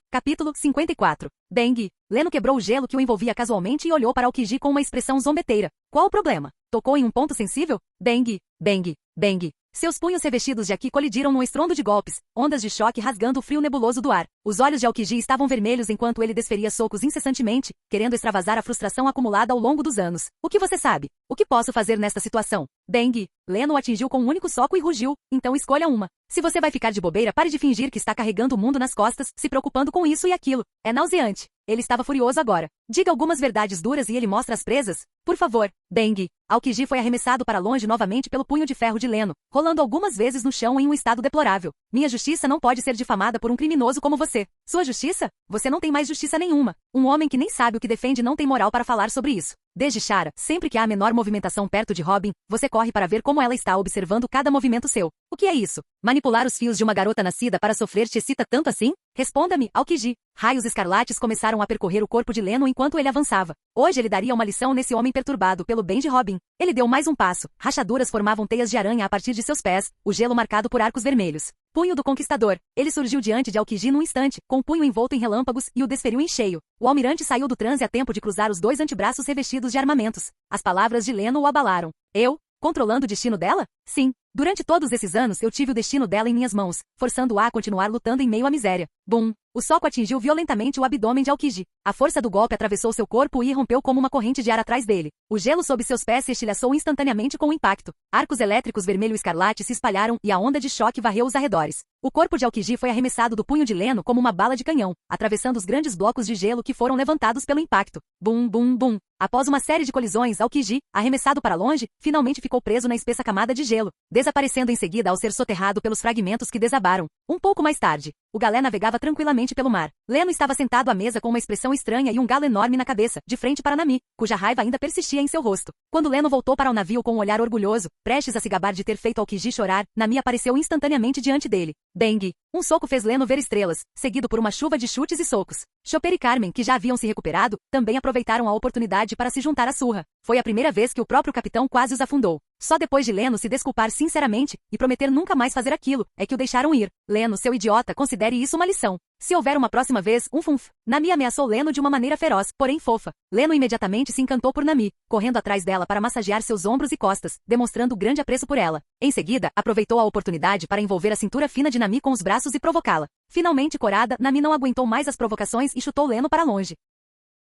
Capítulo 54. Bang! Leno quebrou o gelo que o envolvia casualmente e olhou para Aokiji com uma expressão zombeteira. Qual o problema? Tocou em um ponto sensível? Bang! Bang! Bang! Seus punhos revestidos de Aki colidiram num estrondo de golpes, ondas de choque rasgando o frio nebuloso do ar. Os olhos de Aokiji estavam vermelhos enquanto ele desferia socos incessantemente, querendo extravasar a frustração acumulada ao longo dos anos. O que você sabe? O que posso fazer nesta situação? Bang! Leno o atingiu com um único soco e rugiu. Então escolha uma. Se você vai ficar de bobeira, pare de fingir que está carregando o mundo nas costas, se preocupando com isso e aquilo. É nauseante. Ele estava furioso agora. Diga algumas verdades duras e ele mostra as presas. Por favor. Bang! Aokiji foi arremessado para longe novamente pelo punho de ferro de Leno, rolando algumas vezes no chão em um estado deplorável. Minha justiça não pode ser difamada por um criminoso como você. Sua justiça? Você não tem mais justiça nenhuma. Um homem que nem sabe o que defende não tem moral para falar sobre isso. Desde Shara, sempre que há a menor movimentação perto de Robin, você corre para ver como ela está observando cada movimento seu. O que é isso? Manipular os fios de uma garota nascida para sofrer te excita tanto assim? Responda-me, Aokiji. Raios escarlates começaram a percorrer o corpo de Leno enquanto ele avançava. Hoje ele daria uma lição nesse homem perturbado pelo bem de Robin. Ele deu mais um passo. Rachaduras formavam teias de aranha a partir de seus pés, o gelo marcado por arcos vermelhos. Punho do Conquistador. Ele surgiu diante de Aokiji num instante, com o punho envolto em relâmpagos, e o desferiu em cheio. O almirante saiu do transe a tempo de cruzar os dois antebraços revestidos de armamentos. As palavras de Leno o abalaram. Eu? Controlando o destino dela? Sim. Durante todos esses anos eu tive o destino dela em minhas mãos, forçando-a a continuar lutando em meio à miséria. Bum! O soco atingiu violentamente o abdômen de Aokiji. A força do golpe atravessou seu corpo e irrompeu como uma corrente de ar atrás dele. O gelo sob seus pés se estilhaçou instantaneamente com o impacto. Arcos elétricos vermelho-escarlate se espalharam e a onda de choque varreu os arredores. O corpo de Aokiji foi arremessado do punho de Leno como uma bala de canhão, atravessando os grandes blocos de gelo que foram levantados pelo impacto. Bum, bum, bum. Após uma série de colisões, Aokiji, arremessado para longe, finalmente ficou preso na espessa camada de gelo, desaparecendo em seguida ao ser soterrado pelos fragmentos que desabaram. Um pouco mais tarde, o galé navegava tranquilamente pelo mar. Leno estava sentado à mesa com uma expressão estranha e um galo enorme na cabeça, de frente para Nami, cuja raiva ainda persistia em seu rosto. Quando Leno voltou para o navio com um olhar orgulhoso, prestes a se gabar de ter feito Aokiji chorar, Nami apareceu instantaneamente diante dele. Bang! Um soco fez Leno ver estrelas, seguido por uma chuva de chutes e socos. Chopper e Carmen, que já haviam se recuperado, também aproveitaram a oportunidade para se juntar à surra. Foi a primeira vez que o próprio capitão quase os afundou. Só depois de Leno se desculpar sinceramente e prometer nunca mais fazer aquilo, é que o deixaram ir. Leno, seu idiota, considere isso uma lição. Se houver uma próxima vez, um funf. Nami ameaçou Leno de uma maneira feroz, porém fofa. Leno imediatamente se encantou por Nami, correndo atrás dela para massagear seus ombros e costas, demonstrando grande apreço por ela. Em seguida, aproveitou a oportunidade para envolver a cintura fina de Nami com os braços e provocá-la. Finalmente corada, Nami não aguentou mais as provocações e chutou Leno para longe.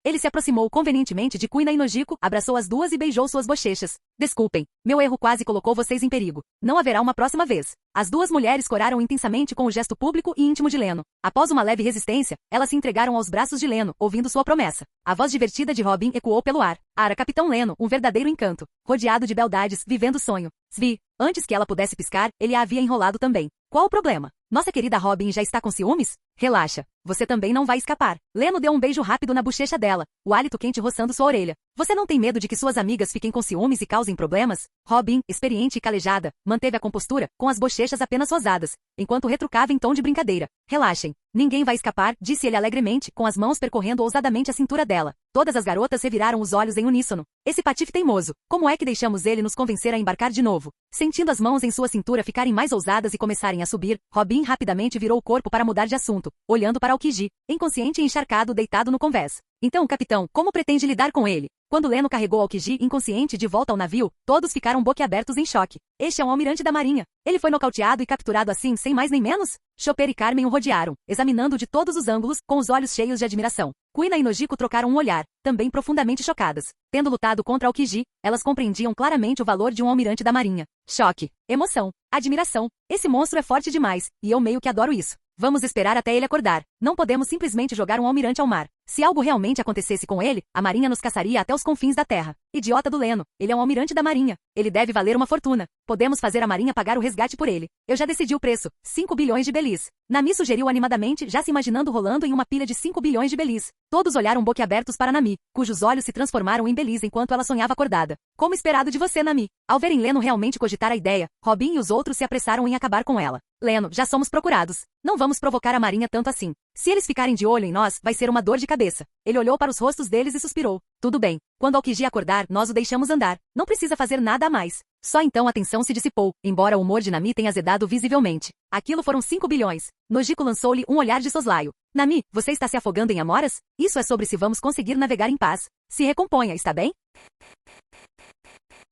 Ele se aproximou convenientemente de Kuina e Nojiko, abraçou as duas e beijou suas bochechas. Desculpem, meu erro quase colocou vocês em perigo. Não haverá uma próxima vez. As duas mulheres coraram intensamente com o gesto público e íntimo de Leno. Após uma leve resistência, elas se entregaram aos braços de Leno, ouvindo sua promessa. A voz divertida de Robin ecoou pelo ar. Ara Capitão Leno, um verdadeiro encanto. Rodeado de beldades, vivendo o sonho. Svi, antes que ela pudesse piscar, ele a havia enrolado também. Qual o problema? Nossa querida Robin já está com ciúmes? Relaxa, você também não vai escapar. Leno deu um beijo rápido na bochecha dela, o hálito quente roçando sua orelha. Você não tem medo de que suas amigas fiquem com ciúmes e causem problemas? Robin, experiente e calejada, manteve a compostura, com as bochechas apenas rosadas, enquanto retrucava em tom de brincadeira. Relaxem, ninguém vai escapar, disse ele alegremente, com as mãos percorrendo ousadamente a cintura dela. Todas as garotas reviraram os olhos em uníssono. Esse patife teimoso, como é que deixamos ele nos convencer a embarcar de novo? Sentindo as mãos em sua cintura ficarem mais ousadas e começarem a subir, Robin rapidamente virou o corpo para mudar de assunto, olhando para Aokiji, inconsciente e encharcado deitado no convés. Então, capitão, como pretende lidar com ele? Quando Leno carregou Aokiji inconsciente de volta ao navio, todos ficaram boquiabertos em choque. Este é um almirante da marinha. Ele foi nocauteado e capturado assim, sem mais nem menos? Chopper e Carmen o rodearam, examinando de todos os ângulos, com os olhos cheios de admiração. Kuina e Nojiko trocaram um olhar, também profundamente chocadas. Tendo lutado contra Aokiji, elas compreendiam claramente o valor de um almirante da marinha. Choque, emoção, admiração. Esse monstro é forte demais, e eu meio que adoro isso. Vamos esperar até ele acordar. Não podemos simplesmente jogar um almirante ao mar. Se algo realmente acontecesse com ele, a marinha nos caçaria até os confins da terra. Idiota do Leno. Ele é um almirante da marinha. Ele deve valer uma fortuna. Podemos fazer a marinha pagar o resgate por ele. Eu já decidi o preço. 5 bilhões de belis. Nami sugeriu animadamente, já se imaginando rolando em uma pilha de 5 bilhões de belis. Todos olharam boquiabertos para Nami, cujos olhos se transformaram em belis enquanto ela sonhava acordada. Como esperado de você, Nami. Ao verem Leno realmente cogitar a ideia, Robin e os outros se apressaram em acabar com ela. Leno, já somos procurados. Não vamos provocar a marinha tanto assim. Se eles ficarem de olho em nós, vai ser uma dor de cabeça. Ele olhou para os rostos deles e suspirou. Tudo bem. Quando Aokiji acordar, nós o deixamos andar. Não precisa fazer nada a mais. Só então a tensão se dissipou, embora o humor de Nami tenha azedado visivelmente. Aquilo foram 5 bilhões. Nojiko lançou-lhe um olhar de soslaio. Nami, você está se afogando em amoras? Isso é sobre se vamos conseguir navegar em paz. Se recomponha, está bem?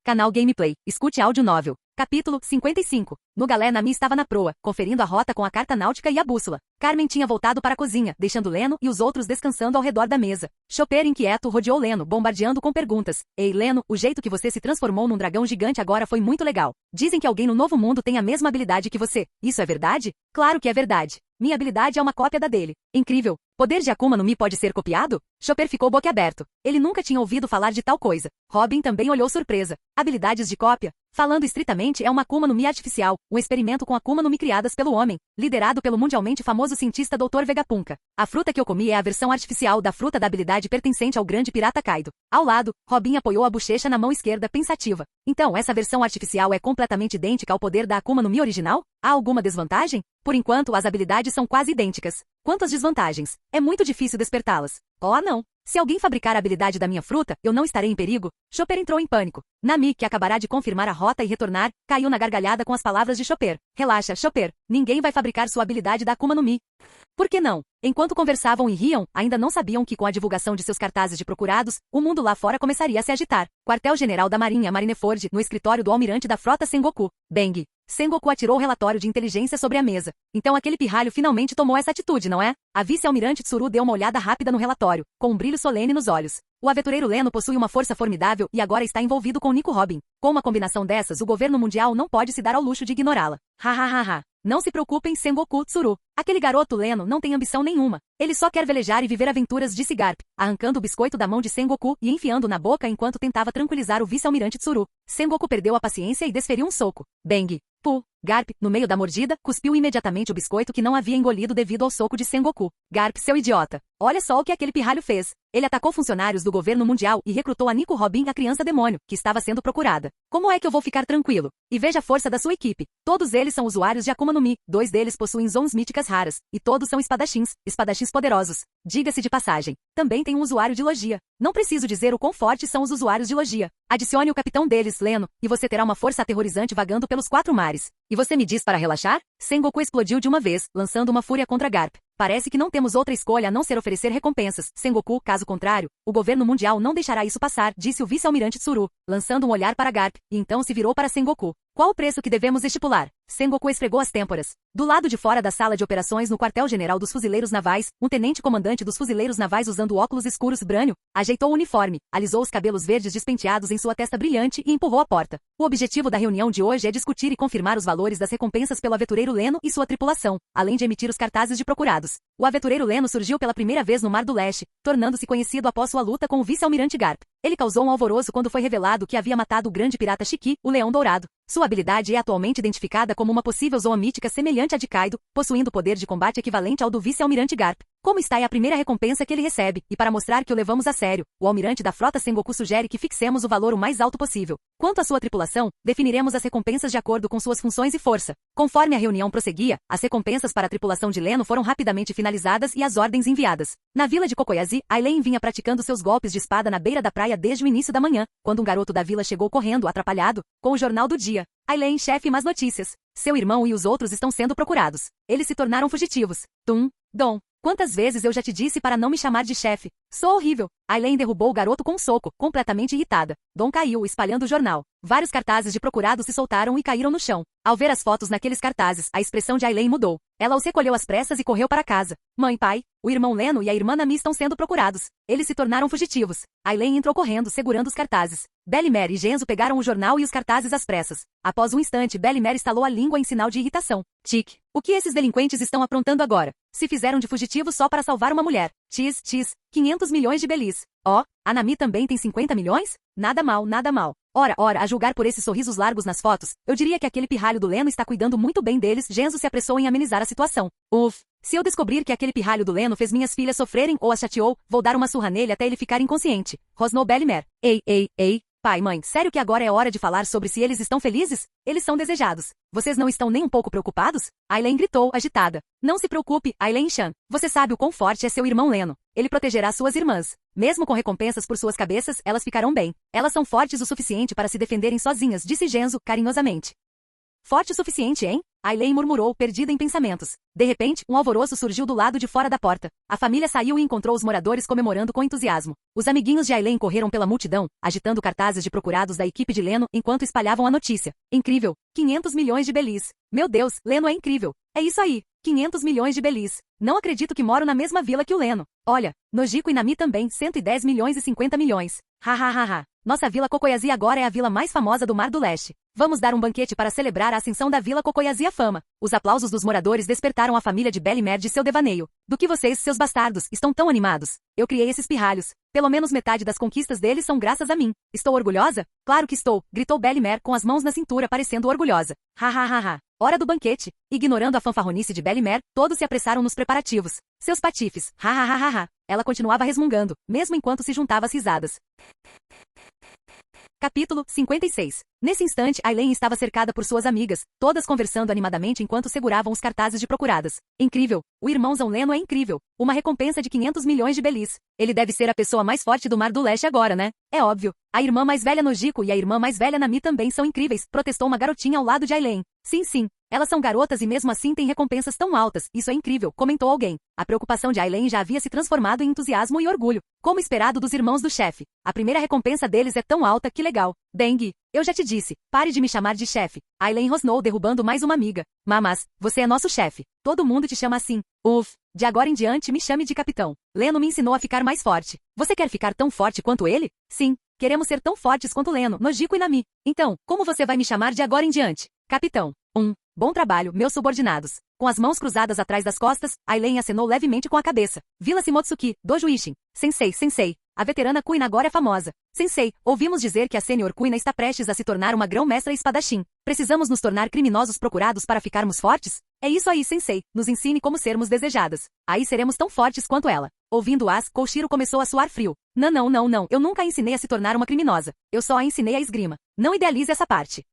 Canal Gameplay. Escute áudio novel. Capítulo 55. No galé, Nami estava na proa, conferindo a rota com a carta náutica e a bússola. Carmen tinha voltado para a cozinha, deixando Leno e os outros descansando ao redor da mesa. Chopper, inquieto, rodeou Leno, bombardeando com perguntas. Ei, Leno, o jeito que você se transformou num dragão gigante agora foi muito legal. Dizem que alguém no Novo Mundo tem a mesma habilidade que você. Isso é verdade? Claro que é verdade. Minha habilidade é uma cópia da dele. Incrível. Poder de Akuma no Mi pode ser copiado? Chopper ficou boquiaberto. Ele nunca tinha ouvido falar de tal coisa. Robin também olhou surpresa. Habilidades de cópia? Falando estritamente, é uma Akuma no Mi artificial, um experimento com Akuma no Mi criadas pelo homem, liderado pelo mundialmente famoso cientista Dr. Vegapunk. A fruta que eu comi é a versão artificial da fruta da habilidade pertencente ao grande pirata Kaido. Ao lado, Robin apoiou a bochecha na mão esquerda, pensativa. Então, essa versão artificial é completamente idêntica ao poder da Akuma no Mi original? Há alguma desvantagem? Por enquanto, as habilidades são quase idênticas. Quanto às desvantagens? É muito difícil despertá-las. Oh, não. Se alguém fabricar a habilidade da minha fruta, eu não estarei em perigo? Chopper entrou em pânico. Nami, que acabará de confirmar a rota e retornar, caiu na gargalhada com as palavras de Chopper. Relaxa, Chopper. Ninguém vai fabricar sua habilidade da Akuma no Mi. Por que não? Enquanto conversavam e riam, ainda não sabiam que com a divulgação de seus cartazes de procurados, o mundo lá fora começaria a se agitar. Quartel-General da Marinha Marineford, no escritório do almirante da frota Sengoku. Bang. Sengoku atirou o relatório de inteligência sobre a mesa. Então aquele pirralho finalmente tomou essa atitude, não é? A vice-almirante Tsuru deu uma olhada rápida no relatório, com um brilho solene nos olhos. O aventureiro Leno possui uma força formidável e agora está envolvido com Nico Robin. Com uma combinação dessas, o governo mundial não pode se dar ao luxo de ignorá-la. Ha. Não se preocupem, Sengoku Tsuru. Aquele garoto Leno não tem ambição nenhuma. Ele só quer velejar e viver aventuras, disse Garp, arrancando o biscoito da mão de Sengoku e enfiando na boca enquanto tentava tranquilizar o vice-almirante Tsuru. Sengoku perdeu a paciência e desferiu um soco. Bang. Pu. Garp, no meio da mordida, cuspiu imediatamente o biscoito que não havia engolido devido ao soco de Sengoku. Garp, seu idiota. Olha só o que aquele pirralho fez. Ele atacou funcionários do governo mundial e recrutou a Nico Robin, a criança demônio, que estava sendo procurada. Como é que eu vou ficar tranquilo? E veja a força da sua equipe. Todos eles são usuários de Akuma no Mi, 2 deles possuem zones míticas raras, e todos são espadachins poderosos. Diga-se de passagem. Também tem um usuário de logia. Não preciso dizer o quão fortes são os usuários de logia. Adicione o capitão deles, Leno, e você terá uma força aterrorizante vagando pelos 4 mares. E você me diz para relaxar? Sengoku explodiu de uma vez, lançando uma fúria contra Garp. Parece que não temos outra escolha a não ser oferecer recompensas, Sengoku, caso contrário, o governo mundial não deixará isso passar, disse o vice-almirante Tsuru, lançando um olhar para Garp, e então se virou para Sengoku. Qual o preço que devemos estipular? Sengoku esfregou as têmporas. Do lado de fora da sala de operações no quartel-general dos fuzileiros navais, um tenente-comandante dos fuzileiros navais usando óculos escuros brânio, ajeitou o uniforme, alisou os cabelos verdes despenteados em sua testa brilhante e empurrou a porta. O objetivo da reunião de hoje é discutir e confirmar os valores das recompensas pelo aventureiro Leno e sua tripulação, além de emitir os cartazes de procurados. O aventureiro Leno surgiu pela primeira vez no Mar do Leste, tornando-se conhecido após sua luta com o vice-almirante Garp. Ele causou um alvoroço quando foi revelado que havia matado o grande pirata Shiki, o Leão Dourado. Sua habilidade é atualmente identificada como uma possível zoa mítica semelhante à de Kaido, possuindo poder de combate equivalente ao do vice-almirante Garp. Como está é a primeira recompensa que ele recebe, e para mostrar que o levamos a sério, o almirante da frota Sengoku sugere que fixemos o valor o mais alto possível. Quanto à sua tripulação, definiremos as recompensas de acordo com suas funções e força. Conforme a reunião prosseguia, as recompensas para a tripulação de Leno foram rapidamente finalizadas e as ordens enviadas. Na vila de Kokoyazi, Aileen vinha praticando seus golpes de espada na beira da praia desde o início da manhã, quando um garoto da vila chegou correndo, atrapalhado, com o jornal do dia. Aileen, chefe, más notícias. Seu irmão e os outros estão sendo procurados. Eles se tornaram fugitivos. Dom. Quantas vezes eu já te disse para não me chamar de chefe? Sou horrível. Aileen derrubou o garoto com um soco, completamente irritada. Dom caiu, espalhando o jornal. Vários cartazes de procurados se soltaram e caíram no chão. Ao ver as fotos naqueles cartazes, a expressão de Aileen mudou. Ela os recolheu às pressas e correu para casa. Mãe, pai, o irmão Leno e a irmã Nami estão sendo procurados. Eles se tornaram fugitivos. Aileen entrou correndo, segurando os cartazes. Bellimer e Genzo pegaram o jornal e os cartazes às pressas. Após um instante, Bellimer estalou a língua em sinal de irritação. Tic. O que esses delinquentes estão aprontando agora? Se fizeram de fugitivos só para salvar uma mulher. 500 milhões de belis. A Nami também tem 50 milhões? Nada mal. Ora, a julgar por esses sorrisos largos nas fotos, eu diria que aquele pirralho do Leno está cuidando muito bem deles. Genzo se apressou em amenizar a situação. Se eu descobrir que aquele pirralho do Leno fez minhas filhas sofrerem ou as chateou, vou dar uma surra nele até ele ficar inconsciente. Rosnou Bellimer. Ei. Pai, mãe, sério que agora é hora de falar sobre se eles estão felizes? Eles são desejados. Vocês não estão nem um pouco preocupados? Aileen gritou, agitada. Não se preocupe, Aileen-chan. Você sabe o quão forte é seu irmão Leno. Ele protegerá suas irmãs. Mesmo com recompensas por suas cabeças, elas ficarão bem. Elas são fortes o suficiente para se defenderem sozinhas, disse Genzo, carinhosamente. Forte o suficiente, hein? Aileen murmurou, perdida em pensamentos. De repente, um alvoroço surgiu do lado de fora da porta. A família saiu e encontrou os moradores comemorando com entusiasmo. Os amiguinhos de Aileen correram pela multidão, agitando cartazes de procurados da equipe de Leno enquanto espalhavam a notícia. Incrível! 500 milhões de belis. Meu Deus, Leno é incrível. É isso aí. 500 milhões de belis. Não acredito que moro na mesma vila que o Leno. Olha, Nojiko e Nami também, 110 milhões e 50 milhões. Nossa vila Kokoyazi agora é a vila mais famosa do Mar do Leste. Vamos dar um banquete para celebrar a ascensão da vila Kokoyazi à fama. Os aplausos dos moradores despertaram a família de Bellimer de seu devaneio. Do que vocês, seus bastardos, estão tão animados? Eu criei esses pirralhos. Pelo menos metade das conquistas deles são graças a mim. Estou orgulhosa? Claro que estou, gritou Bellimer com as mãos na cintura parecendo orgulhosa. Hora do banquete. Ignorando a fanfarronice de Bellimer, todos se apressaram nos preparativos. Seus patifes. Ela continuava resmungando, mesmo enquanto se juntava às risadas. Capítulo 56. Nesse instante, Aileen estava cercada por suas amigas, todas conversando animadamente enquanto seguravam os cartazes de procuradas. Incrível! O irmãozão Leno é incrível! Uma recompensa de 500 milhões de belis. Ele deve ser a pessoa mais forte do Mar do Leste agora, né? É óbvio. A irmã mais velha Nojiko e a irmã mais velha Nami também são incríveis, protestou uma garotinha ao lado de Aileen. Sim. Elas são garotas e mesmo assim têm recompensas tão altas. Isso é incrível, comentou alguém. A preocupação de Aileen já havia se transformado em entusiasmo e orgulho, como esperado dos irmãos do chefe. A primeira recompensa deles é tão alta que legal. Dengue, eu já te disse, pare de me chamar de chefe. Aileen rosnou derrubando mais uma amiga. Mas, você é nosso chefe. Todo mundo te chama assim. De agora em diante me chame de capitão. Leno me ensinou a ficar mais forte. Você quer ficar tão forte quanto ele? Sim, queremos ser tão fortes quanto Leno, Nojiko e Nami. Então, como você vai me chamar de agora em diante? Capitão. Bom trabalho, meus subordinados. Com as mãos cruzadas atrás das costas, Aileen acenou levemente com a cabeça. Vila Shimotsuki, Dojo Ishin. Sensei. A veterana Kuina agora é famosa. Sensei, ouvimos dizer que a sênior Kuina está prestes a se tornar uma grão-mestra espadachim. Precisamos nos tornar criminosos procurados para ficarmos fortes? É isso aí, Sensei. Nos ensine como sermos desejadas. Aí seremos tão fortes quanto ela. Ouvindo As, Koshiro começou a suar frio. Não. Eu nunca a ensinei a se tornar uma criminosa. Eu só a ensinei a esgrima. Não idealize essa parte.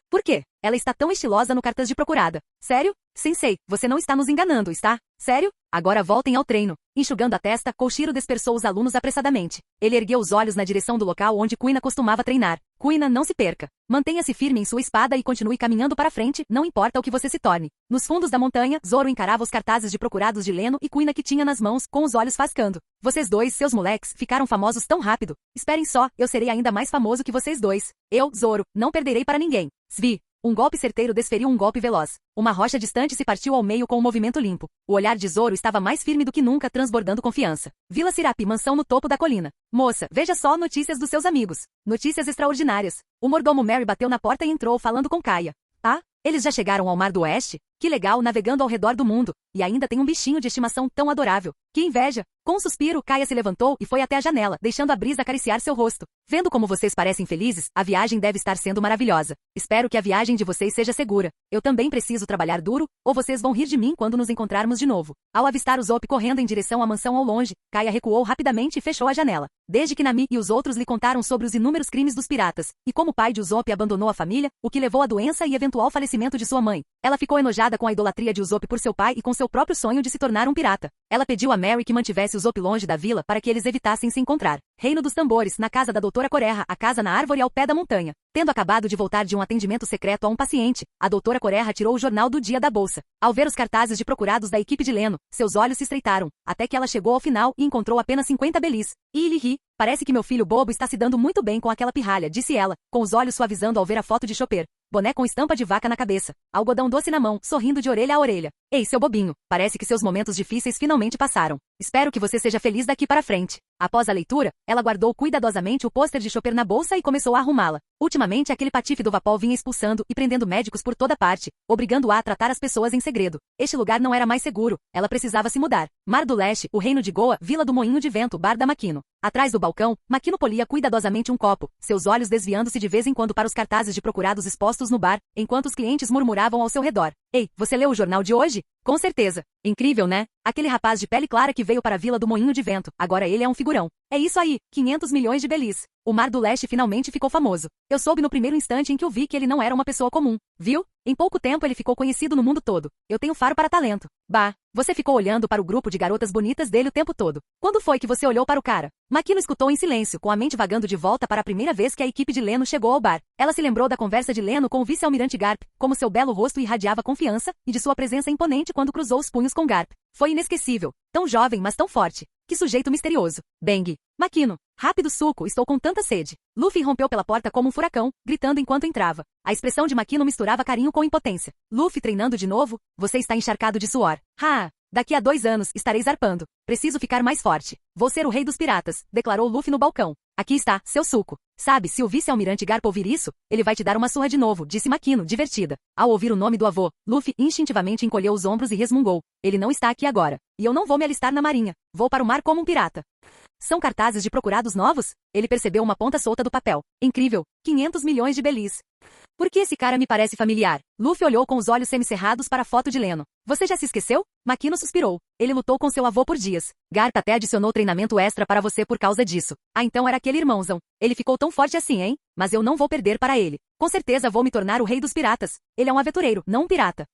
Por quê? Ela está tão estilosa no cartaz de procurada. Sério? Sensei, você não está nos enganando, está? Sério? Agora voltem ao treino. Enxugando a testa, Koshiro dispersou os alunos apressadamente. Ele ergueu os olhos na direção do local onde Kuina costumava treinar. Kuina, não se perca. Mantenha-se firme em sua espada e continue caminhando para frente, não importa o que você se torne. Nos fundos da montanha, Zoro encarava os cartazes de procurados de Leno e Kuina que tinha nas mãos, com os olhos fascando. Vocês dois, seus moleques, ficaram famosos tão rápido. Esperem só, eu serei ainda mais famoso que vocês dois. Eu, Zoro, não perderei para ninguém. Svi, Um golpe certeiro desferiu um golpe veloz. Uma rocha distante se partiu ao meio com um movimento limpo. O olhar de Zoro estava mais firme do que nunca, transbordando confiança. Vila Sirapi, mansão no topo da colina. Moça, veja só notícias dos seus amigos. Notícias extraordinárias. O mordomo Mary bateu na porta e entrou falando com Kaia. Ah, eles já chegaram ao Mar do Oeste? Que legal, navegando ao redor do mundo. E ainda tem um bichinho de estimação tão adorável. Que inveja! Com um suspiro, Kaia se levantou e foi até a janela, deixando a brisa acariciar seu rosto. Vendo como vocês parecem felizes, a viagem deve estar sendo maravilhosa. Espero que a viagem de vocês seja segura. Eu também preciso trabalhar duro, ou vocês vão rir de mim quando nos encontrarmos de novo. Ao avistar Usopp correndo em direção à mansão ao longe, Kaia recuou rapidamente e fechou a janela. Desde que Nami e os outros lhe contaram sobre os inúmeros crimes dos piratas, e como o pai de Usopp abandonou a família, o que levou à doença e eventual falecimento de sua mãe, ela ficou enojada com a idolatria de Usopp por seu pai e com seu próprio sonho de se tornar um pirata. Ela pediu a Mary que mantivesse Usopp longe da vila para que eles evitassem se encontrar. Reino dos Tambores, na casa da doutora Corerra, a casa na árvore ao pé da montanha. Tendo acabado de voltar de um atendimento secreto a um paciente, a doutora Corerra tirou o jornal do dia da bolsa. Ao ver os cartazes de procurados da equipe de Leno, seus olhos se estreitaram, até que ela chegou ao final e encontrou apenas 50 belis. E ele ri. Parece que meu filho bobo está se dando muito bem com aquela pirralha, disse ela, com os olhos suavizando ao ver a foto de Chopper. Boné com estampa de vaca na cabeça, algodão doce na mão, sorrindo de orelha a orelha. Ei, seu bobinho, parece que seus momentos difíceis finalmente passaram. Espero que você seja feliz daqui para frente. Após a leitura, ela guardou cuidadosamente o pôster de Chopper na bolsa e começou a arrumá-la. Ultimamente aquele patife do Vapol vinha expulsando e prendendo médicos por toda parte, obrigando-a a tratar as pessoas em segredo. Este lugar não era mais seguro, ela precisava se mudar. Mar do Leste, o Reino de Goa, Vila do Moinho de Vento, bar da Makino. Atrás do balcão, Makino polia cuidadosamente um copo, seus olhos desviando-se de vez em quando para os cartazes de procurados expostos no bar, enquanto os clientes murmuravam ao seu redor. Ei, você leu o jornal de hoje? Com certeza. Incrível, né? Aquele rapaz de pele clara que veio para a Vila do Moinho de Vento, agora ele é um figurão. É isso aí, 500 milhões de belis. O Mar do Leste finalmente ficou famoso. Eu soube no primeiro instante em que o vi que ele não era uma pessoa comum. Viu? Em pouco tempo ele ficou conhecido no mundo todo. Eu tenho faro para talento. Bah, você ficou olhando para o grupo de garotas bonitas dele o tempo todo. Quando foi que você olhou para o cara? Makino escutou em silêncio, com a mente vagando de volta para a primeira vez que a equipe de Leno chegou ao bar. Ela se lembrou da conversa de Leno com o vice-almirante Garp, como seu belo rosto irradiava confiança, e de sua presença imponente quando cruzou os punhos com Garp. Foi inesquecível. Tão jovem, mas tão forte. Que sujeito misterioso. Bang. Makino. Rápido suco, estou com tanta sede. Luffy rompeu pela porta como um furacão, gritando enquanto entrava. A expressão de Makino misturava carinho com impotência. Luffy treinando de novo? Você está encharcado de suor. Ha! Daqui a 2 anos, estarei zarpando. Preciso ficar mais forte. Vou ser o rei dos piratas, declarou Luffy no balcão. Aqui está, seu suco. Sabe, se o vice-almirante Garp ouvir isso, ele vai te dar uma surra de novo, disse Makino, divertida. Ao ouvir o nome do avô, Luffy instintivamente encolheu os ombros e resmungou. Ele não está aqui agora. E eu não vou me alistar na marinha. Vou para o mar como um pirata. São cartazes de procurados novos? Ele percebeu uma ponta solta do papel. Incrível. 500 milhões de belis. Por que esse cara me parece familiar? Luffy olhou com os olhos semicerrados para a foto de Leno. Você já se esqueceu? Makino suspirou. Ele lutou com seu avô por dias. Garp até adicionou treinamento extra para você por causa disso. Ah, então era aquele irmãozão. Ele ficou tão forte assim, hein? Mas eu não vou perder para ele. Com certeza vou me tornar o rei dos piratas. Ele é um aventureiro, não um pirata.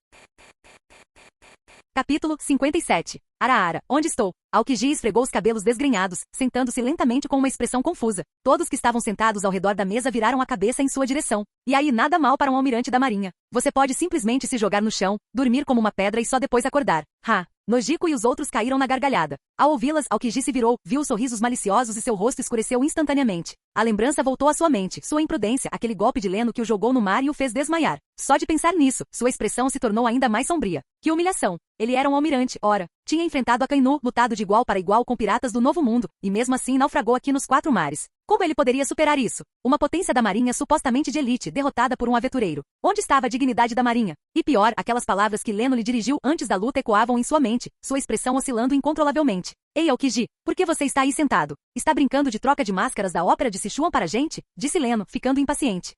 Capítulo 57. Araara, onde estou? Aokiji esfregou os cabelos desgrenhados, sentando-se lentamente com uma expressão confusa. Todos que estavam sentados ao redor da mesa viraram a cabeça em sua direção. E aí nada mal para um almirante da marinha. Você pode simplesmente se jogar no chão, dormir como uma pedra e só depois acordar. Ha! Nojiko e os outros caíram na gargalhada. Ao ouvi-las, Aokiji se virou, viu os sorrisos maliciosos e seu rosto escureceu instantaneamente. A lembrança voltou à sua mente, sua imprudência, aquele golpe de Leno que o jogou no mar e o fez desmaiar. Só de pensar nisso, sua expressão se tornou ainda mais sombria. Que humilhação! Ele era um almirante, ora. Tinha enfrentado a Kainu, lutado de igual para igual com piratas do Novo Mundo, e mesmo assim naufragou aqui nos 4 mares. Como ele poderia superar isso? Uma potência da marinha supostamente de elite, derrotada por um aventureiro. Onde estava a dignidade da marinha? E pior, aquelas palavras que Leno lhe dirigiu antes da luta ecoavam em sua mente, sua expressão oscilando incontrolavelmente. Ei, Aokiji, por que você está aí sentado? Está brincando de troca de máscaras da ópera de Sichuan para a gente? Disse Leno, ficando impaciente.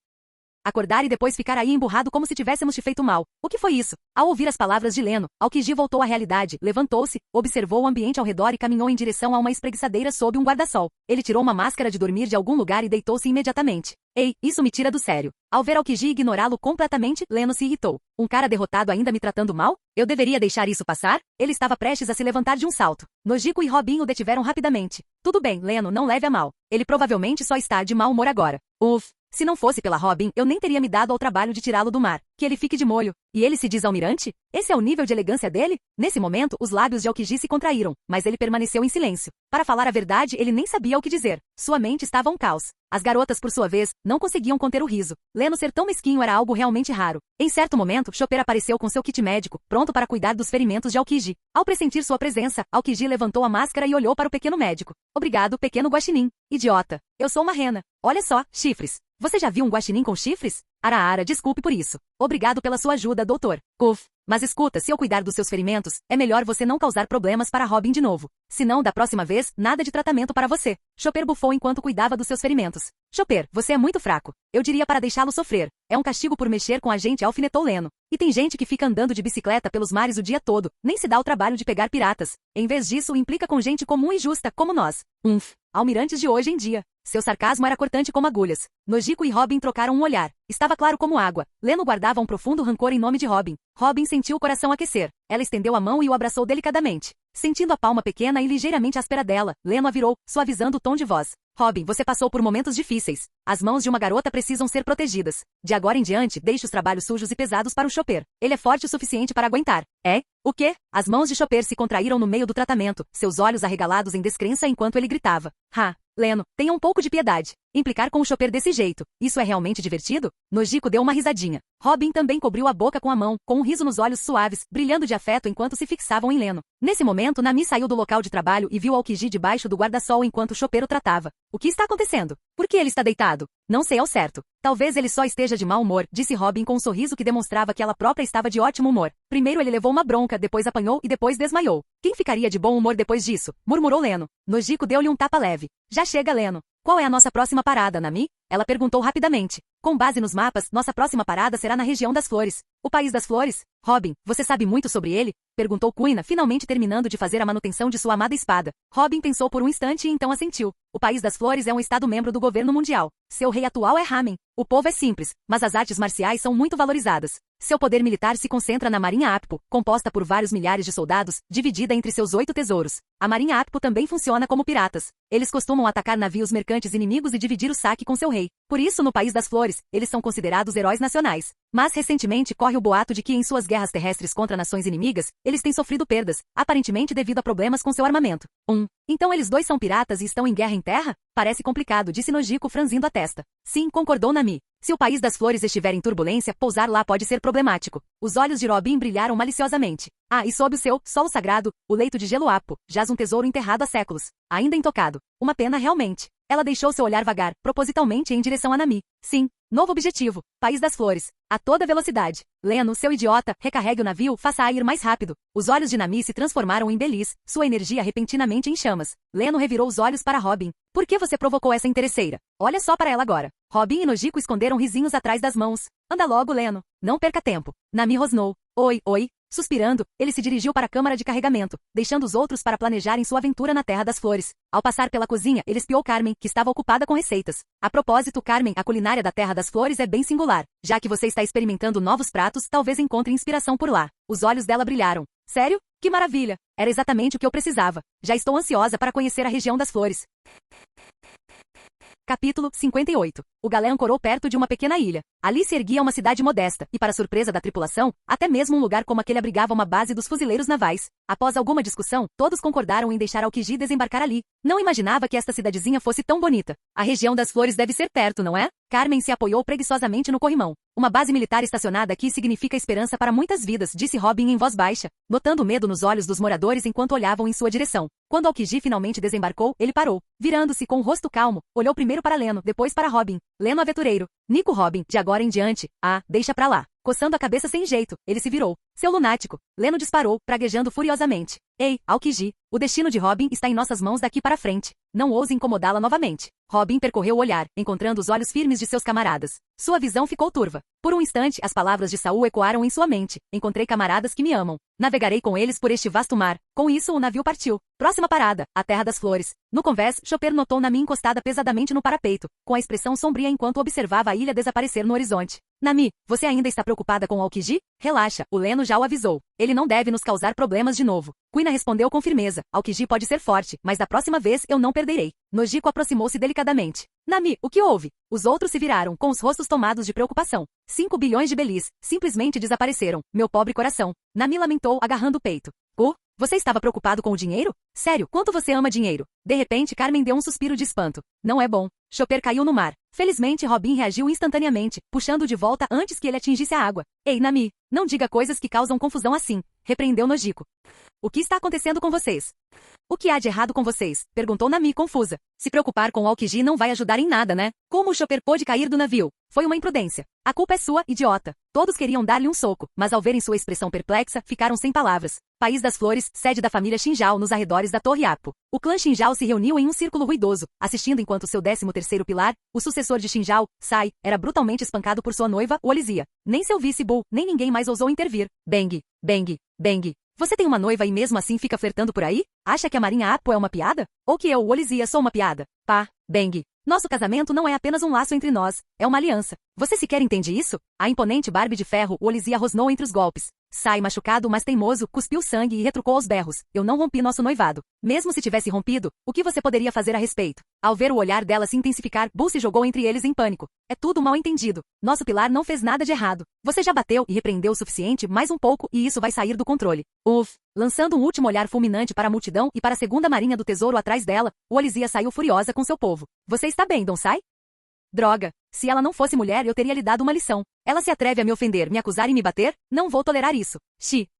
Acordar e depois ficar aí emburrado como se tivéssemos te feito mal. O que foi isso? Ao ouvir as palavras de Leno, Aokiji voltou à realidade, levantou-se, observou o ambiente ao redor e caminhou em direção a uma espreguiçadeira sob um guarda-sol. Ele tirou uma máscara de dormir de algum lugar e deitou-se imediatamente. Ei, isso me tira do sério. Ao ver Aokiji ignorá-lo completamente, Leno se irritou. Um cara derrotado ainda me tratando mal? Eu deveria deixar isso passar? Ele estava prestes a se levantar de um salto. Nojiko e Robin o detiveram rapidamente. Tudo bem, Leno, não leve a mal. Ele provavelmente só está de mau humor agora. Uff. Se não fosse pela Robin, eu nem teria me dado ao trabalho de tirá-lo do mar. Que ele fique de molho. E ele se diz almirante? Esse é o nível de elegância dele? Nesse momento, os lábios de Aokiji se contraíram, mas ele permaneceu em silêncio. Para falar a verdade, ele nem sabia o que dizer. Sua mente estava um caos. As garotas, por sua vez, não conseguiam conter o riso. Leno ser tão mesquinho era algo realmente raro. Em certo momento, Chopper apareceu com seu kit médico, pronto para cuidar dos ferimentos de Aokiji. Ao pressentir sua presença, Aokiji levantou a máscara e olhou para o pequeno médico. Obrigado, pequeno guaxinim. Idiota. Eu sou uma rena. Olha só, chifres. Você já viu um guaxinim com chifres? Araara, desculpe por isso. Obrigado pela sua ajuda, doutor. Uf. Mas escuta, se eu cuidar dos seus ferimentos, é melhor você não causar problemas para Robin de novo. Senão, da próxima vez, nada de tratamento para você. Chopper bufou enquanto cuidava dos seus ferimentos. Chopper, você é muito fraco. Eu diria para deixá-lo sofrer. É um castigo por mexer com a gente, alfinetou Leno. E tem gente que fica andando de bicicleta pelos mares o dia todo, nem se dá o trabalho de pegar piratas. Em vez disso, implica com gente comum e justa, como nós. Almirantes de hoje em dia. Seu sarcasmo era cortante como agulhas. Nojiko e Robin trocaram um olhar. Estava claro como água. Leno guardava um profundo rancor em nome de Robin. Robin sentiu o coração aquecer. Ela estendeu a mão e o abraçou delicadamente. Sentindo a palma pequena e ligeiramente áspera dela, Leno a virou, suavizando o tom de voz. Robin, você passou por momentos difíceis. As mãos de uma garota precisam ser protegidas. De agora em diante, deixe os trabalhos sujos e pesados para o Chopper. Ele é forte o suficiente para aguentar. É? O quê? As mãos de Chopper se contraíram no meio do tratamento, seus olhos arregalados em descrença enquanto ele gritava. Leno, tenha um pouco de piedade. Implicar com o Chopper desse jeito, isso é realmente divertido? Nojiko deu uma risadinha. Robin também cobriu a boca com a mão, com um riso nos olhos suaves, brilhando de afeto enquanto se fixavam em Leno. Nesse momento, Nami saiu do local de trabalho e viu Aokiji debaixo do guarda-sol enquanto o Chopper o tratava. O que está acontecendo? Por que ele está deitado? Não sei ao certo. Talvez ele só esteja de mau humor, disse Robin com um sorriso que demonstrava que ela própria estava de ótimo humor. Primeiro ele levou uma bronca, depois apanhou e depois desmaiou. Quem ficaria de bom humor depois disso? Murmurou Leno. Nojiko deu-lhe um tapa leve. Já chega, Leno. Qual é a nossa próxima parada, Nami? Ela perguntou rapidamente. Com base nos mapas, nossa próxima parada será na região das flores. O país das flores? Robin, você sabe muito sobre ele? Perguntou Kuina, finalmente terminando de fazer a manutenção de sua amada espada. Robin pensou por um instante e então assentiu. O país das flores é um estado-membro do governo mundial. Seu rei atual é Ramen. O povo é simples, mas as artes marciais são muito valorizadas. Seu poder militar se concentra na Marinha Appo, composta por vários milhares de soldados, dividida entre seus 8 tesouros. A Marinha Appo também funciona como piratas. Eles costumam atacar navios mercantes inimigos e dividir o saque com seu rei. Por isso, no país das flores, eles são considerados heróis nacionais. Mas recentemente corre o boato de que em suas guerras terrestres contra nações inimigas, eles têm sofrido perdas, aparentemente devido a problemas com seu armamento. Então eles dois são piratas e estão em guerra em terra? Parece complicado, disse Nojiko franzindo a testa. Sim, concordou Nami. Se o país das flores estiver em turbulência, pousar lá pode ser problemático. Os olhos de Robin brilharam maliciosamente. E sob o seu solo sagrado, o leito de gelo Appo, jaz um tesouro enterrado há séculos. Ainda intocado. Uma pena realmente. Ela deixou seu olhar vagar, propositalmente em direção a Nami. Sim, novo objetivo. País das flores. A toda velocidade. Leno, seu idiota, recarregue o navio, faça-a ir mais rápido. Os olhos de Nami se transformaram em belis, sua energia repentinamente em chamas. Leno revirou os olhos para Robin. Por que você provocou essa interesseira? Olha só para ela agora. Robin e Nojiko esconderam risinhos atrás das mãos. Anda logo, Leno. Não perca tempo. Nami rosnou. Oi. Suspirando, ele se dirigiu para a câmara de carregamento, deixando os outros para planejarem sua aventura na Terra das Flores. Ao passar pela cozinha, ele espiou Carmen, que estava ocupada com receitas. A propósito, Carmen, a culinária da Terra das Flores é bem singular. Já que você está experimentando novos pratos, talvez encontre inspiração por lá. Os olhos dela brilharam. Sério? Que maravilha! Era exatamente o que eu precisava. Já estou ansiosa para conhecer a região das flores. Capítulo 58. O galé ancorou perto de uma pequena ilha. Ali se erguia uma cidade modesta, e para surpresa da tripulação, até mesmo um lugar como aquele abrigava uma base dos fuzileiros navais. Após alguma discussão, todos concordaram em deixar Aokiji desembarcar ali. Não imaginava que esta cidadezinha fosse tão bonita. A região das flores deve ser perto, não é? Carmen se apoiou preguiçosamente no corrimão. Uma base militar estacionada aqui significa esperança para muitas vidas, disse Robin em voz baixa, notando o medo nos olhos dos moradores enquanto olhavam em sua direção. Quando Aokiji finalmente desembarcou, ele parou. Virando-se com o rosto calmo, olhou primeiro para Leno, depois para Robin. Leno aventureiro. Nico Robin, de agora em diante. Deixa pra lá. Coçando a cabeça sem jeito, ele se virou. Seu lunático. Leno disparou, praguejando furiosamente. Ei, Aokiji, o destino de Robin está em nossas mãos daqui para frente. Não ouse incomodá-la novamente. Robin percorreu o olhar, encontrando os olhos firmes de seus camaradas. Sua visão ficou turva. Por um instante, as palavras de Saul ecoaram em sua mente. Encontrei camaradas que me amam. Navegarei com eles por este vasto mar. Com isso, o navio partiu. Próxima parada, a Terra das Flores. No convés, Chopper notou Nami encostada pesadamente no parapeito, com a expressão sombria enquanto observava a ilha desaparecer no horizonte. Nami, você ainda está preocupada com Aokiji? Relaxa, o Leno já o avisou. Ele não deve nos causar problemas de novo. Kuina respondeu com firmeza. Aokiji pode ser forte, mas da próxima vez eu não perderei. Nojiko aproximou-se delicadamente. Nami, o que houve? Os outros se viraram, com os rostos tomados de preocupação. 5 bilhões de belis simplesmente desapareceram. Meu pobre coração. Nami lamentou, agarrando o peito. Você estava preocupado com o dinheiro? Sério, quanto você ama dinheiro? De repente, Carmen deu um suspiro de espanto. Não é bom. Chopper caiu no mar. Felizmente, Robin reagiu instantaneamente, puxando de volta antes que ele atingisse a água. Ei, Nami, não diga coisas que causam confusão assim, repreendeu Nojiko. O que está acontecendo com vocês? O que há de errado com vocês? Perguntou Nami confusa. Se preocupar com o Aokiji não vai ajudar em nada, né? Como o Chopper pôde cair do navio? Foi uma imprudência. A culpa é sua, idiota. Todos queriam dar-lhe um soco, mas ao verem sua expressão perplexa, ficaram sem palavras. País das Flores, sede da família Shinjao nos arredores da Torre Apo. O clã Shinjao se reuniu em um círculo ruidoso, assistindo enquanto seu 13º pilar, o sucessor de Shinjao, Sai, era brutalmente espancado por sua noiva, Olizia. Nem seu vice Bull, nem ninguém mais ousou intervir. Bang, bang, bang. Você tem uma noiva e mesmo assim fica flertando por aí? Acha que a Marinha Apo é uma piada? Ou que eu, Olizia, sou uma piada? Pá, bang. Nosso casamento não é apenas um laço entre nós, é uma aliança. Você sequer entende isso? A imponente Barbie de ferro, Olizia rosnou entre os golpes. Sai machucado, mas teimoso, cuspiu sangue e retrucou aos berros. Eu não rompi nosso noivado. Mesmo se tivesse rompido, o que você poderia fazer a respeito? Ao ver o olhar dela se intensificar, Bull se jogou entre eles em pânico. É tudo mal entendido. Nosso pilar não fez nada de errado. Você já bateu e repreendeu o suficiente, mais um pouco, e isso vai sair do controle. Lançando um último olhar fulminante para a multidão e para a segunda marinha do tesouro atrás dela, Olizia saiu furiosa com seu povo. Você está bem, Don Sai? Droga. Se ela não fosse mulher, eu teria lhe dado uma lição. Ela se atreve a me ofender, me acusar e me bater? Não vou tolerar isso.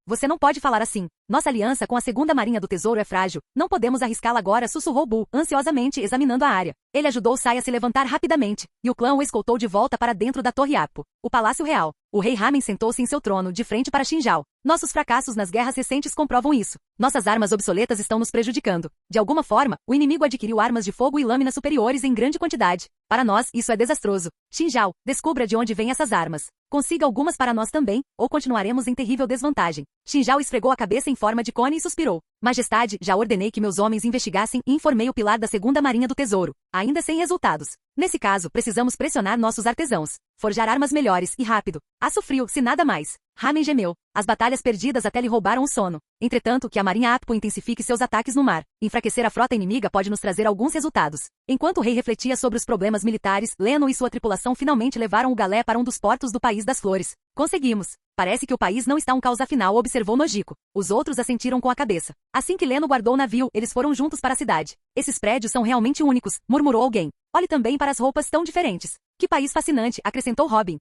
Você não pode falar assim. Nossa aliança com a segunda marinha do tesouro é frágil. Não podemos arriscá-la agora, sussurrou Bull, ansiosamente examinando a área. Ele ajudou Sai a se levantar rapidamente, e o clã o escoltou de volta para dentro da Torre Apo, o Palácio Real. O rei Ramen sentou-se em seu trono, de frente para Shinjao. Nossos fracassos nas guerras recentes comprovam isso. Nossas armas obsoletas estão nos prejudicando. De alguma forma, o inimigo adquiriu armas de fogo e lâminas superiores em grande quantidade. Para nós, isso é desastroso. Shinjao, descubra de onde vêm essas armas. Consiga algumas para nós também, ou continuaremos em terrível desvantagem. Shinjao esfregou a cabeça em forma de cone e suspirou. Majestade, já ordenei que meus homens investigassem e informei o pilar da segunda marinha do tesouro. Ainda sem resultados. Nesse caso, precisamos pressionar nossos artesãos. Forjar armas melhores e rápido. Aço frio, se nada mais. Ramen gemeu. As batalhas perdidas até lhe roubaram o sono. Entretanto, que a Marinha Apo intensifique seus ataques no mar. Enfraquecer a frota inimiga pode nos trazer alguns resultados. Enquanto o rei refletia sobre os problemas militares, Leno e sua tripulação finalmente levaram o galé para um dos portos do País das Flores. Conseguimos. Parece que o país não está um caos afinal, observou Nojiko. Os outros assentiram com a cabeça. Assim que Leno guardou o navio, eles foram juntos para a cidade. Esses prédios são realmente únicos, murmurou alguém. Olhe também para as roupas tão diferentes. Que país fascinante, acrescentou Robin.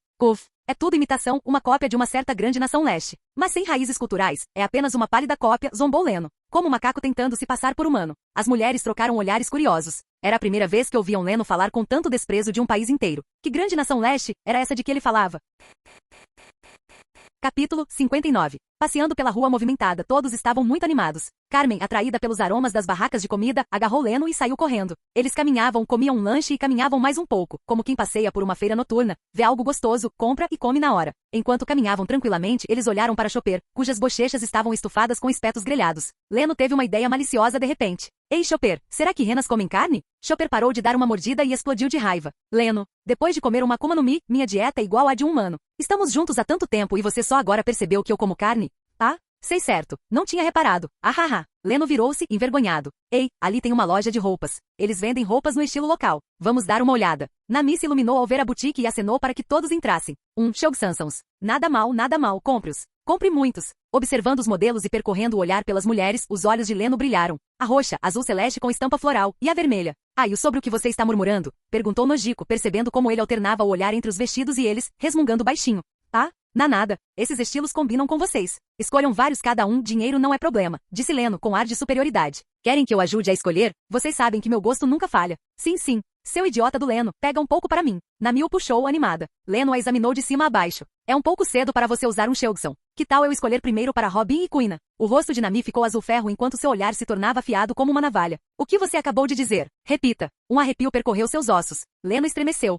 É tudo imitação, uma cópia de uma certa grande nação leste. Mas sem raízes culturais, é apenas uma pálida cópia, zombou Leno. Como um macaco tentando se passar por humano. As mulheres trocaram olhares curiosos. Era a primeira vez que ouviam Leno falar com tanto desprezo de um país inteiro. Que grande nação leste, era essa de que ele falava? Capítulo 59. Passeando pela rua movimentada, todos estavam muito animados. Carmen, atraída pelos aromas das barracas de comida, agarrou Leno e saiu correndo. Eles caminhavam, comiam um lanche e caminhavam mais um pouco, como quem passeia por uma feira noturna, vê algo gostoso, compra e come na hora. Enquanto caminhavam tranquilamente, eles olharam para Chopper, cujas bochechas estavam estufadas com espetos grelhados. Leno teve uma ideia maliciosa de repente. Ei, Chopper, será que renas comem carne? Chopper parou de dar uma mordida e explodiu de raiva. Leno, depois de comer uma Akuma no Mi, minha dieta é igual à de um humano. Estamos juntos há tanto tempo e você só agora percebeu que eu como carne? Ah? Sei certo. Não tinha reparado. Ahaha. Leno virou-se, envergonhado. Ei, ali tem uma loja de roupas. Eles vendem roupas no estilo local. Vamos dar uma olhada. Nami se iluminou ao ver a boutique e acenou para que todos entrassem. Shogsansons. Nada mal, compre-os. Compre muitos. Observando os modelos e percorrendo o olhar pelas mulheres, os olhos de Leno brilharam. A roxa, azul celeste com estampa floral, e a vermelha. E sobre o que você está murmurando? Perguntou Nojiko, percebendo como ele alternava o olhar entre os vestidos e eles, resmungando baixinho. Nada. Esses estilos combinam com vocês. Escolham vários cada um, dinheiro não é problema, disse Leno com ar de superioridade. Querem que eu ajude a escolher? Vocês sabem que meu gosto nunca falha. Sim. Seu idiota do Leno, pega um pouco para mim. Nami o puxou, animada. Leno a examinou de cima a baixo. É um pouco cedo para você usar um Sheogson. Que tal eu escolher primeiro para Robin e Kuina? O rosto de Nami ficou azul ferro enquanto seu olhar se tornava afiado como uma navalha. O que você acabou de dizer? Repita. Um arrepio percorreu seus ossos. Leno estremeceu.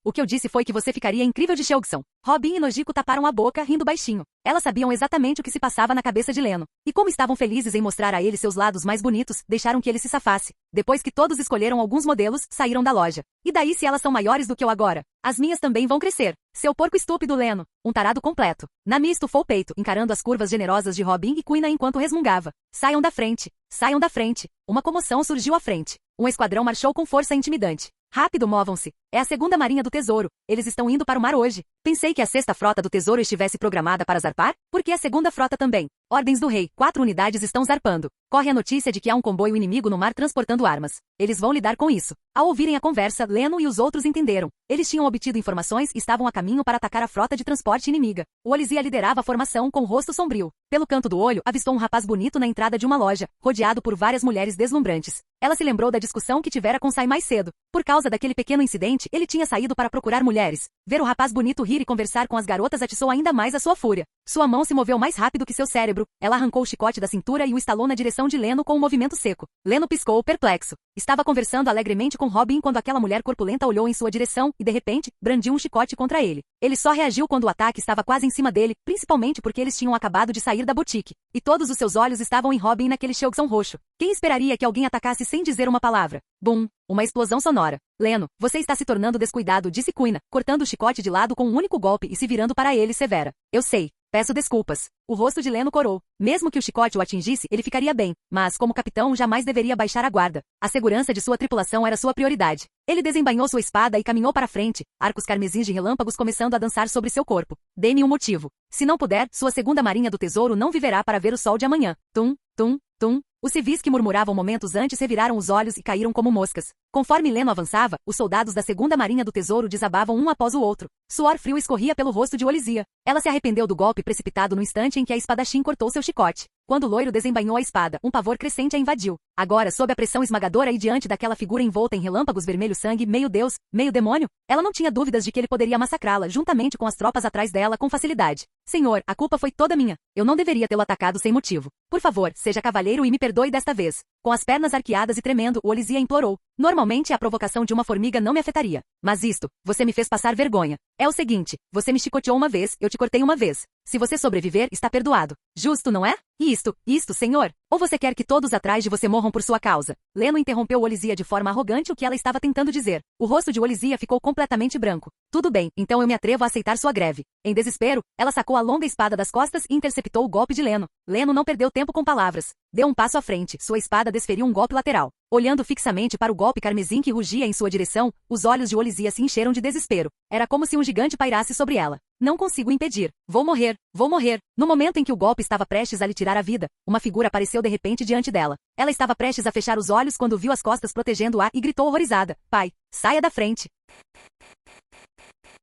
O que eu disse foi que você ficaria incrível de Sheogson. Robin e Nojiko taparam a boca, rindo baixinho. Elas sabiam exatamente o que se passava na cabeça de Leno. E como estavam felizes em mostrar a ele seus lados mais bonitos, deixaram que ele se safasse. Depois que todos escolheram alguns modelos, saíram da loja. E daí se elas são maiores do que eu agora? As minhas também vão crescer. Seu porco estúpido, Leno. Um tarado completo. Nami estufou o peito, encarando as curvas generosas de Robin e Quina enquanto resmungava. Saiam da frente. Saiam da frente. Uma comoção surgiu à frente. Um esquadrão marchou com força intimidante. Rápido, movam-se. É a segunda marinha do tesouro. Eles estão indo para o mar hoje. Pensei que a sexta frota do tesouro estivesse programada para zarpar, porque a segunda frota também. Ordens do rei. 4 unidades estão zarpando. Corre a notícia de que há um comboio inimigo no mar transportando armas. Eles vão lidar com isso. Ao ouvirem a conversa, Leno e os outros entenderam. Eles tinham obtido informações e estavam a caminho para atacar a frota de transporte inimiga. O Olizia liderava a formação com o rosto sombrio. Pelo canto do olho, avistou um rapaz bonito na entrada de uma loja, rodeado por várias mulheres deslumbrantes. Ela se lembrou da discussão que tivera com Sai mais cedo. Por causa daquele pequeno incidente, ele tinha saído para procurar mulheres. Ver o rapaz bonito rir e conversar com as garotas atiçou ainda mais a sua fúria. Sua mão se moveu mais rápido que seu cérebro. Ela arrancou o chicote da cintura e o estalou na direção de Leno com um movimento seco. Leno piscou, perplexo. Estava conversando alegremente com Robin quando aquela mulher corpulenta olhou em sua direção e, de repente, brandiu um chicote contra ele. Ele só reagiu quando o ataque estava quase em cima dele, principalmente porque eles tinham acabado de sair da boutique. E todos os seus olhos estavam em Robin naquele Shogun roxo. Quem esperaria que alguém atacasse sem dizer uma palavra? Bum! Uma explosão sonora. Leno, você está se tornando descuidado, disse Quina, cortando o chicote de lado com um único golpe e se virando para ele severa. Eu sei. Peço desculpas. O rosto de Leno corou. Mesmo que o chicote o atingisse, ele ficaria bem, mas, como capitão, jamais deveria baixar a guarda. A segurança de sua tripulação era sua prioridade. Ele desembainhou sua espada e caminhou para frente, arcos carmesins de relâmpagos começando a dançar sobre seu corpo. Dê-me um motivo. Se não puder, sua segunda marinha do tesouro não viverá para ver o sol de amanhã. Tum, tum, tum. Os civis que murmuravam momentos antes reviraram os olhos e caíram como moscas. Conforme Leno avançava, os soldados da segunda marinha do tesouro desabavam um após o outro. Suor frio escorria pelo rosto de Olizia. Ela se arrependeu do golpe precipitado no instante em que a espadachim cortou seu chicote. Quando o loiro desembainhou a espada, um pavor crescente a invadiu. Agora, sob a pressão esmagadora e diante daquela figura envolta em relâmpagos vermelho sangue, meio deus, meio demônio, ela não tinha dúvidas de que ele poderia massacrá-la juntamente com as tropas atrás dela com facilidade. Senhor, a culpa foi toda minha. Eu não deveria tê-lo atacado sem motivo. Por favor, seja cavalheiro e me perdoe desta vez. Com as pernas arqueadas e tremendo, o Olizia implorou. Normalmente a provocação de uma formiga não me afetaria. Mas isto, você me fez passar vergonha. É o seguinte, você me chicoteou uma vez, eu te cortei uma vez. Se você sobreviver, está perdoado. Justo, não é? Isto, senhor. Ou você quer que todos atrás de você morram por sua causa? Leno interrompeu Olizia de forma arrogante o que ela estava tentando dizer. O rosto de Olizia ficou completamente branco. Tudo bem, então eu me atrevo a aceitar sua greve. Em desespero, ela sacou a longa espada das costas e interceptou o golpe de Leno. Leno não perdeu tempo com palavras. Deu um passo à frente, sua espada desferiu um golpe lateral. Olhando fixamente para o golpe carmesim que rugia em sua direção, os olhos de Olizia se encheram de desespero. Era como se um gigante pairasse sobre ela. Não consigo impedir. Vou morrer. Vou morrer. No momento em que o golpe estava prestes a lhe tirar a vida, uma figura apareceu de repente diante dela. Ela estava prestes a fechar os olhos quando viu as costas protegendo-a e gritou horrorizada. Pai, saia da frente.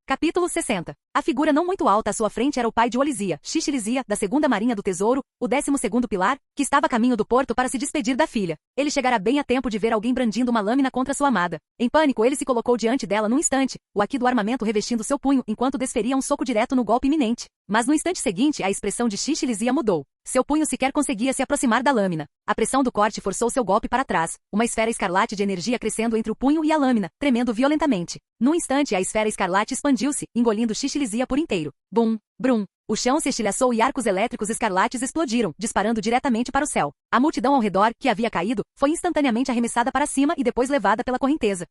Capítulo 60. A figura não muito alta à sua frente era o pai de Olizia, Xixilizia, da segunda marinha do tesouro, o 12º pilar, que estava a caminho do porto para se despedir da filha. Ele chegara bem a tempo de ver alguém brandindo uma lâmina contra sua amada. Em pânico, ele se colocou diante dela num instante, o aqui do armamento revestindo seu punho enquanto desferia um soco direto no golpe iminente. Mas no instante seguinte, a expressão de Xixilizia mudou. Seu punho sequer conseguia se aproximar da lâmina. A pressão do corte forçou seu golpe para trás, uma esfera escarlate de energia crescendo entre o punho e a lâmina, tremendo violentamente. Num instante, a esfera escarlate expandiu-se, engolindo Xixilizia por inteiro. Bum, brum. O chão se estilhaçou e arcos elétricos escarlates explodiram, disparando diretamente para o céu. A multidão ao redor, que havia caído, foi instantaneamente arremessada para cima e depois levada pela correnteza.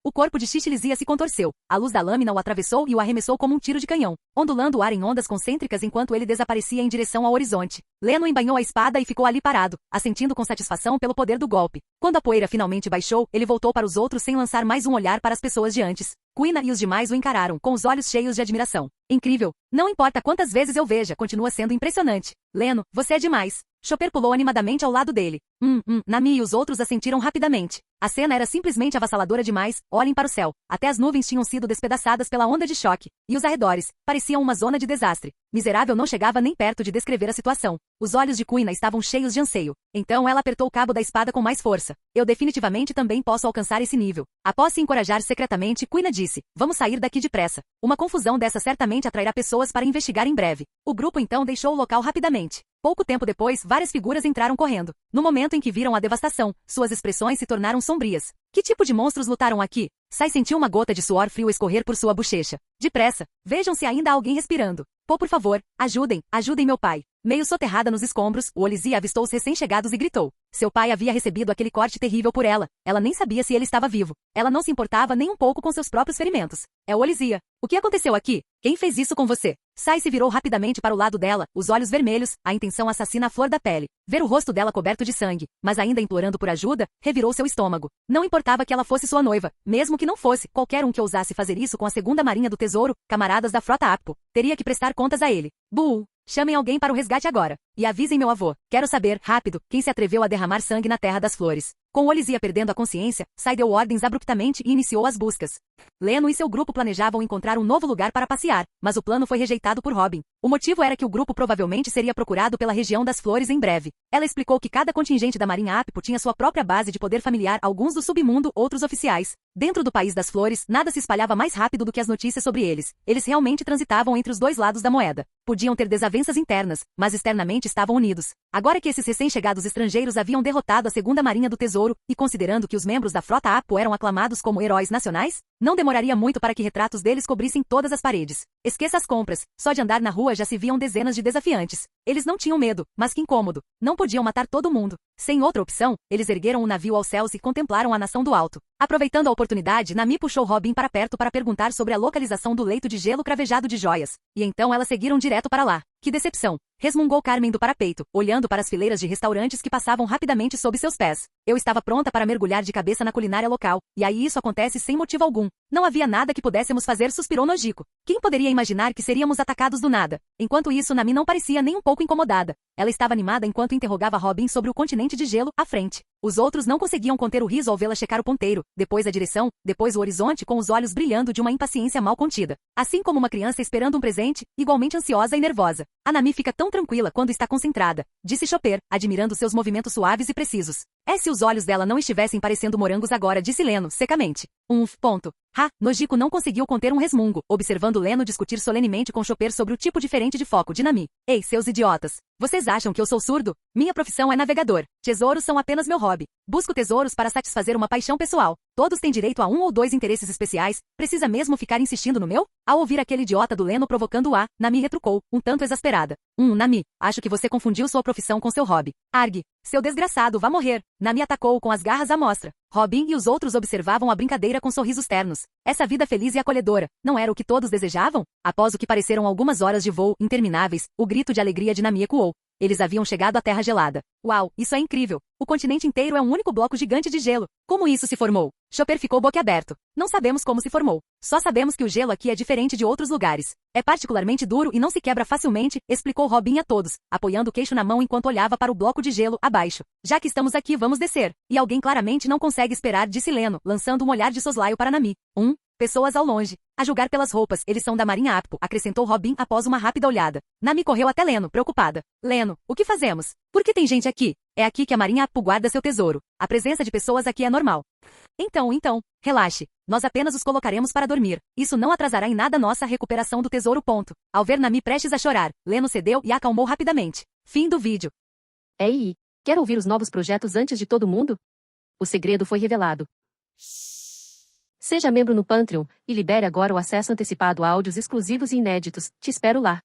O corpo de Xixilizia se contorceu. A luz da lâmina o atravessou e o arremessou como um tiro de canhão, ondulando o ar em ondas concêntricas enquanto ele desaparecia em direção ao horizonte. Leno embainhou a espada e ficou ali parado, assentindo com satisfação pelo poder do golpe. Quando a poeira finalmente baixou, ele voltou para os outros sem lançar mais um olhar para as pessoas de antes. Quina e os demais o encararam, com os olhos cheios de admiração. Incrível. Não importa quantas vezes eu veja, continua sendo impressionante. Leno, você é demais. Chopper pulou animadamente ao lado dele. Nami e os outros assentiram rapidamente. A cena era simplesmente avassaladora demais. Olhem para o céu. Até as nuvens tinham sido despedaçadas pela onda de choque. E os arredores pareciam uma zona de desastre. Miserável não chegava nem perto de descrever a situação. Os olhos de Quina estavam cheios de anseio. Então ela apertou o cabo da espada com mais força. Eu definitivamente também posso alcançar esse nível. Após se encorajar secretamente, Quina disse, vamos sair daqui depressa. Uma confusão dessa certamente atrairá pessoas para investigar em breve. O grupo então deixou o local rapidamente. Pouco tempo depois, várias figuras entraram correndo. No momento em que viram a devastação, suas expressões se tornaram sombrias. Que tipo de monstros lutaram aqui? Sai sentiu uma gota de suor frio escorrer por sua bochecha. Depressa, vejam se ainda há alguém respirando. Pô, por favor, ajudem meu pai. Meio soterrada nos escombros, o Olizia avistou os recém-chegados e gritou. Seu pai havia recebido aquele corte terrível por ela. Ela nem sabia se ele estava vivo. Ela não se importava nem um pouco com seus próprios ferimentos. É o Olizia. O que aconteceu aqui? Quem fez isso com você? Sai se virou rapidamente para o lado dela, os olhos vermelhos, a intenção assassina à flor da pele. Ver o rosto dela coberto de sangue, mas ainda implorando por ajuda, revirou seu estômago. Não importava que ela fosse sua noiva, mesmo que não fosse, qualquer um que ousasse fazer isso com a segunda marinha do tesouro, camaradas da frota Appo, teria que prestar contas a ele. Bull! Chamem alguém para o resgate agora. E avisem meu avô. Quero saber, rápido, quem se atreveu a derramar sangue na Terra das Flores. Com Olizia perdendo a consciência, Sai deu ordens abruptamente e iniciou as buscas. Leno e seu grupo planejavam encontrar um novo lugar para passear, mas o plano foi rejeitado por Robin. O motivo era que o grupo provavelmente seria procurado pela região das Flores em breve. Ela explicou que cada contingente da Marinha Appo tinha sua própria base de poder familiar, alguns do submundo, outros oficiais. Dentro do País das Flores, nada se espalhava mais rápido do que as notícias sobre eles. Eles realmente transitavam entre os dois lados da moeda. Podiam ter desavenças internas, mas externamente estavam unidos. Agora que esses recém-chegados estrangeiros haviam derrotado a segunda marinha do tesouro, e considerando que os membros da frota Appo eram aclamados como heróis nacionais, não demoraria muito para que retratos deles cobrissem todas as paredes. Esqueça as compras, só de andar na rua já se viam dezenas de desafiantes. Eles não tinham medo, mas que incômodo. Não podiam matar todo mundo. Sem outra opção, eles ergueram o navio aos céus e contemplaram a nação do alto. Aproveitando a oportunidade, Nami puxou Robin para perto para perguntar sobre a localização do leito de gelo cravejado de joias. E então elas seguiram direto para lá. Que decepção! Resmungou Carmen do parapeito, olhando para as fileiras de restaurantes que passavam rapidamente sob seus pés. Eu estava pronta para mergulhar de cabeça na culinária local, e aí isso acontece sem motivo algum. Não havia nada que pudéssemos fazer, suspirou Nojiko. Quem poderia imaginar que seríamos atacados do nada? Enquanto isso, Nami não parecia nem um pouco incomodada. Ela estava animada enquanto interrogava Robin sobre o continente de gelo, à frente. Os outros não conseguiam conter o riso ao vê-la checar o ponteiro, depois a direção, depois o horizonte com os olhos brilhando de uma impaciência mal contida. Assim como uma criança esperando um presente, igualmente ansiosa e nervosa. A Nami fica tão tranquila quando está concentrada, disse Chopper, admirando seus movimentos suaves e precisos. É se os olhos dela não estivessem parecendo morangos agora, disse Leno, secamente. Ponto. Nojiko não conseguiu conter um resmungo, observando Leno discutir solenemente com Chopper sobre o tipo diferente de foco de Nami. Ei, seus idiotas! Vocês acham que eu sou surdo? Minha profissão é navegador. Tesouros são apenas meu hobby. Busco tesouros para satisfazer uma paixão pessoal. Todos têm direito a um ou dois interesses especiais. Precisa mesmo ficar insistindo no meu? Ao ouvir aquele idiota do Leno provocando Nami retrucou, um tanto exasperada. Nami, acho que você confundiu sua profissão com seu hobby. Argue. Seu desgraçado, vá morrer. Nami atacou com as garras à mostra. Robin e os outros observavam a brincadeira com sorrisos ternos. Essa vida feliz e acolhedora, não era o que todos desejavam? Após o que pareceram algumas horas de voo intermináveis, o grito de alegria de Nami ecoou. Eles haviam chegado à Terra gelada. Uau, isso é incrível! O continente inteiro é um único bloco gigante de gelo. Como isso se formou? Chopper ficou boquiaberto. Não sabemos como se formou. Só sabemos que o gelo aqui é diferente de outros lugares. É particularmente duro e não se quebra facilmente, explicou Robin a todos, apoiando o queixo na mão enquanto olhava para o bloco de gelo abaixo. Já que estamos aqui, vamos descer. E alguém claramente não consegue esperar, disse Leno, lançando um olhar de soslaio para Nami. Pessoas ao longe. A julgar pelas roupas, eles são da Marinha Appo, acrescentou Robin após uma rápida olhada. Nami correu até Leno, preocupada. Leno, o que fazemos? Por que tem gente aqui? É aqui que a Marinha Appo guarda seu tesouro. A presença de pessoas aqui é normal. Então, relaxe. Nós apenas os colocaremos para dormir. Isso não atrasará em nada nossa recuperação do tesouro. Ao ver Nami prestes a chorar, Leno cedeu e a acalmou rapidamente. Fim do vídeo. Ei, quer ouvir os novos projetos antes de todo mundo? O segredo foi revelado. Seja membro no Patreon e libere agora o acesso antecipado a áudios exclusivos e inéditos. Te espero lá.